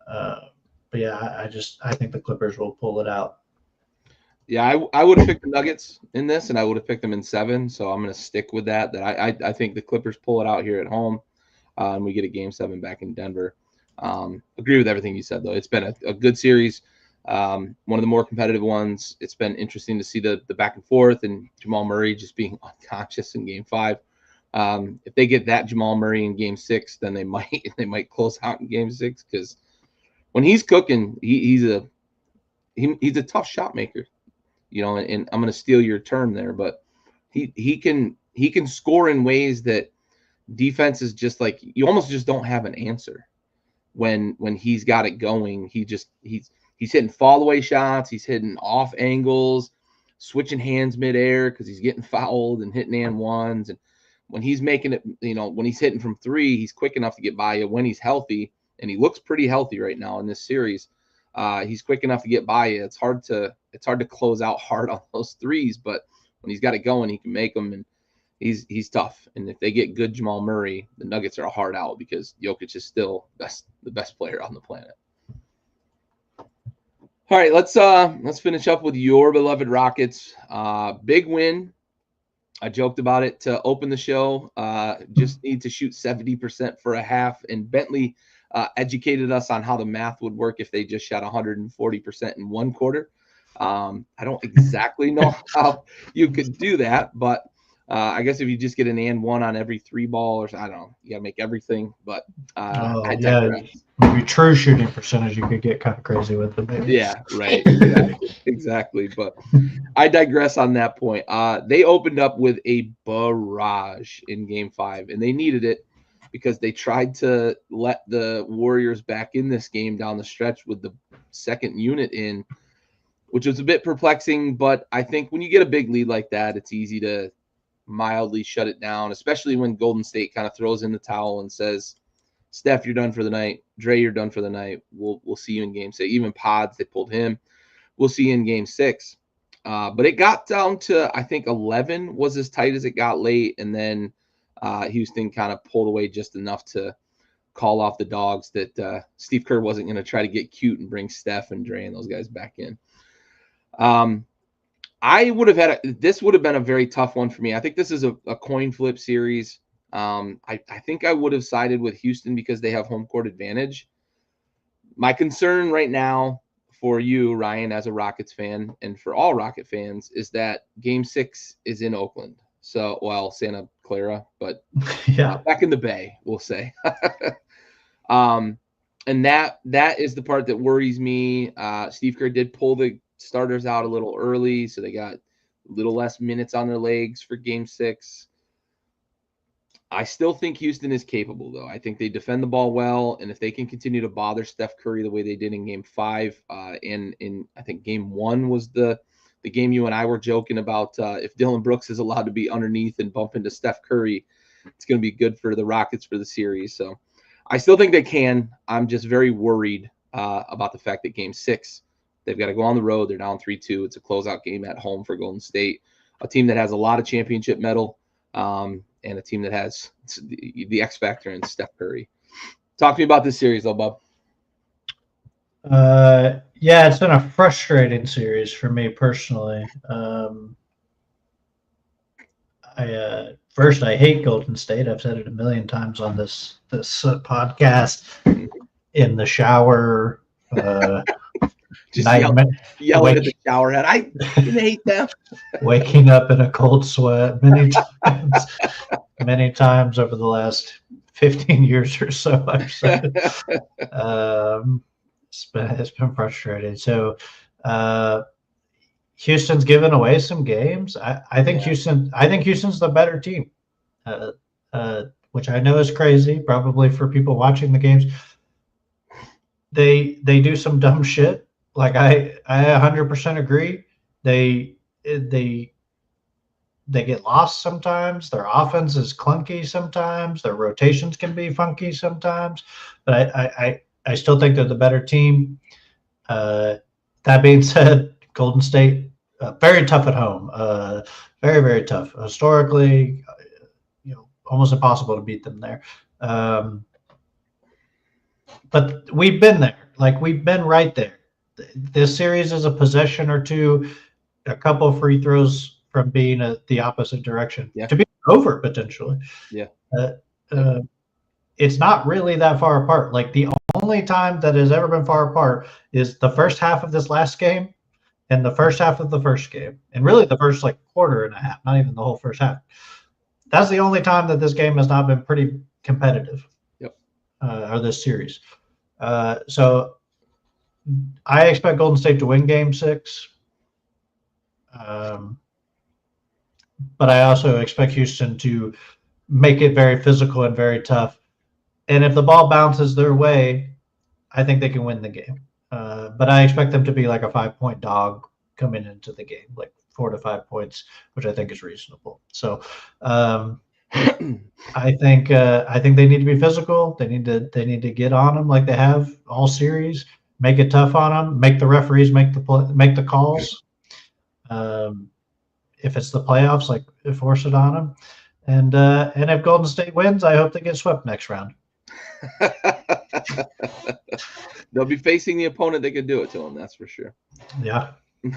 But yeah, I think the Clippers will pull it out. Yeah, I would have picked the Nuggets in this, and I would have picked them in 7. So I'm going to stick with that. I think the Clippers pull it out here at home, and we get a Game 7 back in Denver. Agree with everything you said, though. It's been a good series, one of the more competitive ones. It's been interesting to see the back and forth and Jamal Murray just being unconscious in Game 5. If they get that Jamal Murray in Game 6, then they might close out in Game 6 because when he's cooking, he's a tough shot maker. And I'm going to steal your term there, but he can score in ways that defense is just like you almost just don't have an answer when he's got it going. He's hitting fall away shots, he's hitting off angles, switching hands midair because he's getting fouled and hitting and ones. And when he's making it, when he's hitting from 3, he's quick enough to get by you when he's healthy, and he looks pretty healthy right now in this series. He's quick enough to get by you. It's hard to close out hard on those 3s, but when he's got it going, he can make them, and he's tough. And if they get good Jamal Murray, the Nuggets are a hard out because Jokic is still the best player on the planet. All right, let's finish up with your beloved Rockets. Big win. I joked about it to open the show. Just need to shoot 70% for a half, and Bentley educated us on how the math would work if they just shot 140% in one quarter. I don't exactly know how you could do that, but I guess if you just get an and one on every 3 ball, or I don't know, you got to make everything. But I digress. Maybe true shooting percentage, you could get kind of crazy with it. Maybe. Yeah, right. Exactly. But I digress on that point. They opened up with a barrage in Game 5, and they needed it because they tried to let the Warriors back in this game down the stretch with the second unit in, which was a bit perplexing. But I think when you get a big lead like that, it's easy to mildly shut it down, especially when Golden State kind of throws in the towel and says, Steph, you're done for the night. Dre, you're done for the night. We'll see you in Game 6. Even Pods, they pulled him. We'll see you in Game 6. But it got down to, I think, 11 was as tight as it got late, and then Houston kind of pulled away just enough to call off the dogs that Steve Kerr wasn't going to try to get cute and bring Steph and Dre and those guys back in. This would have been a very tough one for me. I think this is a coin flip series. I think I would have sided with Houston because they have home court advantage. My concern right now for you, Ryan, as a Rockets fan, and for all Rocket fans, is that Game 6 is in Oakland. So, well, Santa Clara, but back in the Bay, we'll say. And that is the part that worries me. Steve Kerr did pull the starters out a little early, so they got a little less minutes on their legs for Game 6. I still think Houston is capable, though. I think they defend the ball well, and if they can continue to bother Steph Curry the way they did in Game 5, and in I think Game 1 was the game you and I were joking about. If Dylan Brooks is allowed to be underneath and bump into Steph Curry, it's going to be good for the Rockets for the series. So I still think they can. I'm just very worried about the fact that Game 6, they've got to go on the road. They're down 3-2. It's a closeout game at home for Golden State, a team that has a lot of championship medal, and a team that has the X factor in Steph Curry. Talk to me about this series, though, Bob. Yeah, it's been a frustrating series for me personally. First, I hate Golden State. I've said it a million times on this podcast. In the shower, just yelling at the shower head. I hate them. Waking up in a cold sweat many times over the last 15 years or so. I've said. It's been frustrating. So Houston's given away some games. I think Houston's the better team. which I know is crazy, probably for people watching the games. They do some dumb shit. Like I 100% agree. They get lost sometimes. Their offense is clunky sometimes. Their rotations can be funky sometimes. But I still think they're the better team. That being said, Golden State very tough at home. Very, very tough. Historically, almost impossible to beat them there. But we've been there. Like, we've been right there. This series is a possession or two, a couple of free throws from being the opposite direction to be over potentially. Yeah. It's not really that far apart. Like, the only time that has ever been far apart is the first half of this last game and the first half of the first game, and really the first quarter and a half, not even the whole first half. That's the only time that this game has not been pretty competitive. Yep. Or this series. So I expect Golden State to win Game 6. But I also expect Houston to make it very physical and very tough. And if the ball bounces their way, I think they can win the game. But I expect them to be like a 5-point dog coming into the game, like 4 to 5 points, which I think is reasonable. So I think they need to be physical. They need to get on them like they have all series. Make it tough on them. Make the referees make the calls. If it's the playoffs, force it on them. And if Golden State wins, I hope they get swept next round. They'll be facing the opponent that could do it to them. That's for sure. Yeah. You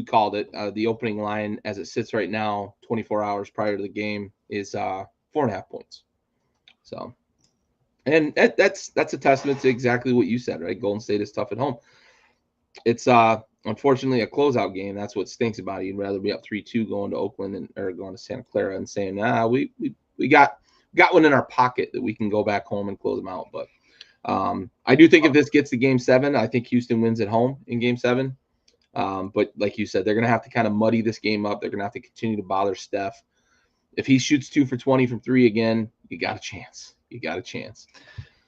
called it. The opening line as it sits right now, 24 hours prior to the game, is 4.5 points. So, and that's a testament to exactly what you said, right? Golden State is tough at home. It's unfortunately a closeout game. That's what stinks about it. You'd rather be up 3-2 going to Oakland or going to Santa Clara and saying, we got one in our pocket that we can go back home and close them out. But I do think if this gets to Game 7, I think Houston wins at home in Game 7. But like you said, they're going to have to kind of muddy this game up. They're going to have to continue to bother Steph. If he shoots 2 for 20 from 3 again, you got a chance.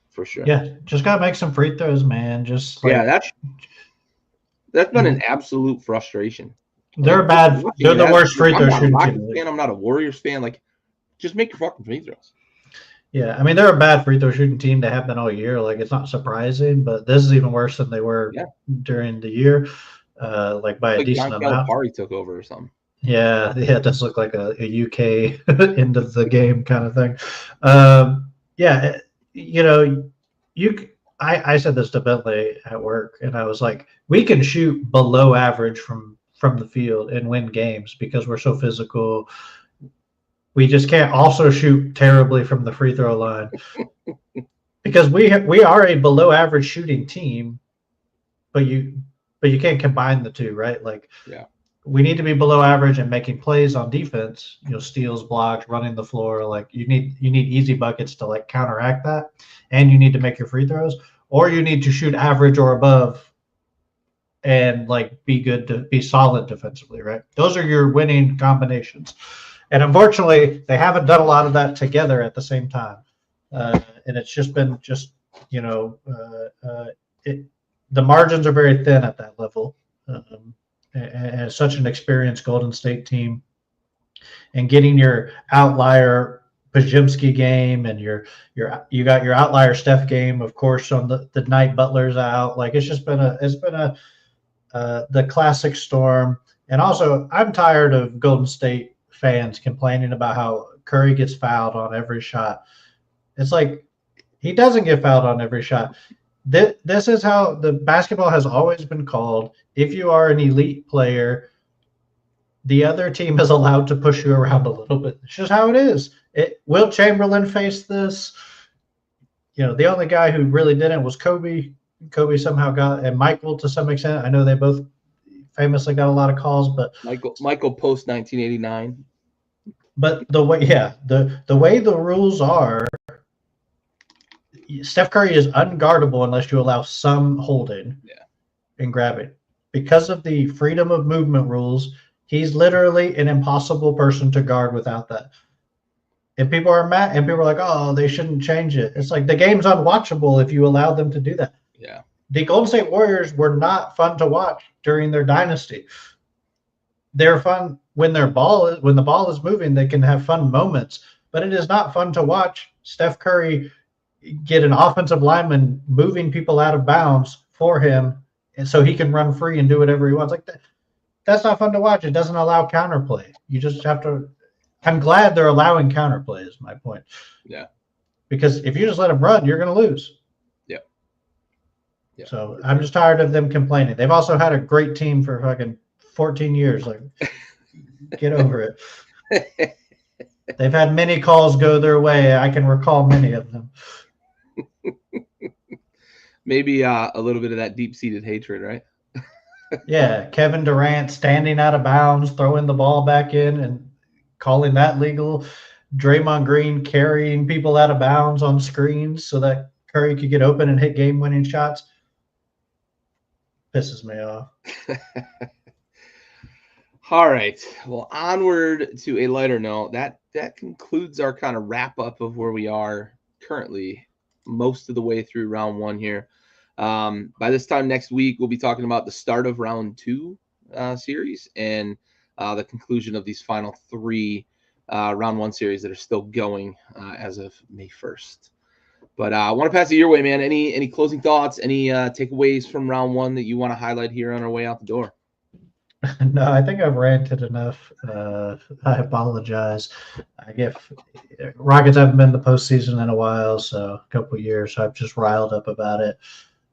For sure. Yeah, just got to make some free throws, man. That's been an absolute frustration. They're bad. They're the worst free throw shooting team. I'm not a Warriors fan. Just make your fucking free throws. Yeah, I mean, they're a bad free throw shooting team. They have been all year. It's not surprising, but this is even worse than they were during the year, by a decent amount. Calipari took over or something. Yeah, it does look like a UK end of the game kind of thing. I said this to Bentley at work, and I was like, we can shoot below average from the field and win games because we're so physical. We just can't also shoot terribly from the free throw line because we are a below average shooting team, but you can't combine the two, right? We need to be below average and making plays on defense, steals, blocks, running the floor. You need easy buckets to counteract that, and you need to make your free throws, or you need to shoot average or above and be solid defensively, right? Those are your winning combinations. And unfortunately, they haven't done a lot of that together at the same time. And it's just been the margins are very thin at that level. And such an experienced Golden State team, and getting your outlier Pajimski game and you got your outlier Steph game, of course, on the night Butler's out. It's been the classic storm. And also, I'm tired of Golden State fans complaining about how Curry gets fouled on every shot. It's he doesn't get fouled on every shot. This is how the basketball has always been called. If you are an elite player, the other team is allowed to push you around a little bit. It's just how it is. Wilt Chamberlain faced this. The only guy who really didn't was Kobe. Kobe somehow got, and Michael to some extent. I know they both famously got a lot of calls, but Michael post 1989. But the way the rules are, Steph Curry is unguardable unless you allow some holding and grabbing. Because of the freedom of movement rules, He's literally an impossible person to guard without that. And people are mad, and people are like, "Oh, they shouldn't change it." It's like the game's unwatchable if you allow them to do that. Yeah. The Golden State Warriors were not fun to watch during their dynasty. They're fun when the ball is moving. They can have fun moments, but it is not fun to watch Steph Curry get an offensive lineman moving people out of bounds for him, and so he can run free and do whatever he wants. Like that, that's not fun to watch. It doesn't allow counterplay. You just have to. I'm glad they're allowing counterplay. Is my point. Yeah. Because if you just let them run, you're going to lose. Yep. Yep. So I'm just tired of them complaining. They've also had a great team for fucking 14 years. Like, get over it. They've had many calls go their way. I can recall many of them. Maybe a little bit of that deep-seated hatred, right? Yeah, Kevin Durant standing out of bounds, throwing the ball back in and calling that legal. Draymond Green carrying people out of bounds on screens so that Curry could get open and hit game-winning shots. Pisses me off. All right. Well, onward to a lighter note. That concludes our kind of wrap-up of where we are currently, most of the way through round one here. By this time next week, we'll be talking about the start of round two series and the conclusion of these final three round one series that are still going as of May 1st. But I want to pass it your way, man. Any closing thoughts, any takeaways from round one that you want to highlight here on our way out the door? No, I think I've ranted enough. I apologize. I guess Rockets haven't been in the postseason in a while, so a couple of years. So I'm just riled up about it.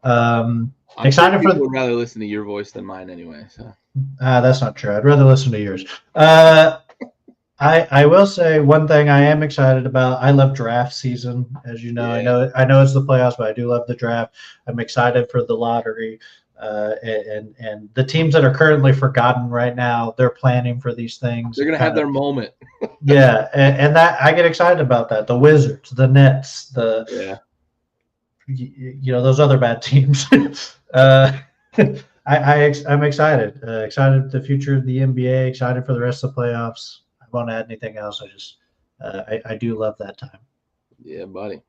I'm excited sure people would rather listen to your voice than mine anyway. So that's not true. I'd rather listen to yours. I will say one thing I am excited about. I love draft season, as you know. Yeah. I know it's the playoffs, but I do love the draft. I'm excited for the lottery. And the teams that are currently forgotten right now, they're planning for these things. They're gonna have their moment. Yeah, and that I get excited about that. The Wizards, the Nets, those other bad teams. I'm excited. Excited for the future of the NBA. Excited for the rest of the playoffs. I won't add anything else. I do love that time. Yeah, buddy.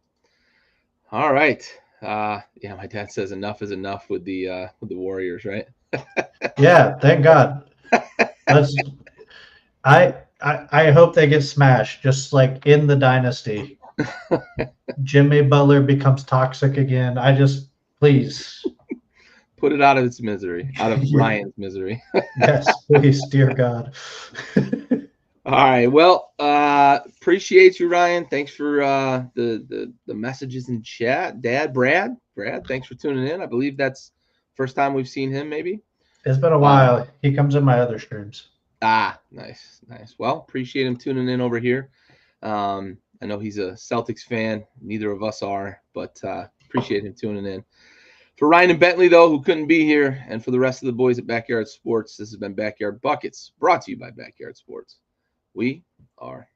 All right. Yeah, my dad says enough is enough with the Warriors, right? Yeah, thank God. I hope they get smashed, just like in the dynasty. Jimmy Butler becomes toxic again. Please put it out of its misery, out of Ryan's misery. Yes, please, dear God. All right. Well, appreciate you, Ryan. Thanks for the messages in chat. Dad, Brad, thanks for tuning in. I believe that's first time we've seen him, maybe. It's been a while. He comes in my other streams. Nice. Well, appreciate him tuning in over here. I know he's a Celtics fan. Neither of us are, but appreciate him tuning in. For Ryan and Bentley, though, who couldn't be here, and for the rest of the boys at Backyard Sports, this has been Backyard Buckets, brought to you by Backyard Sports. We are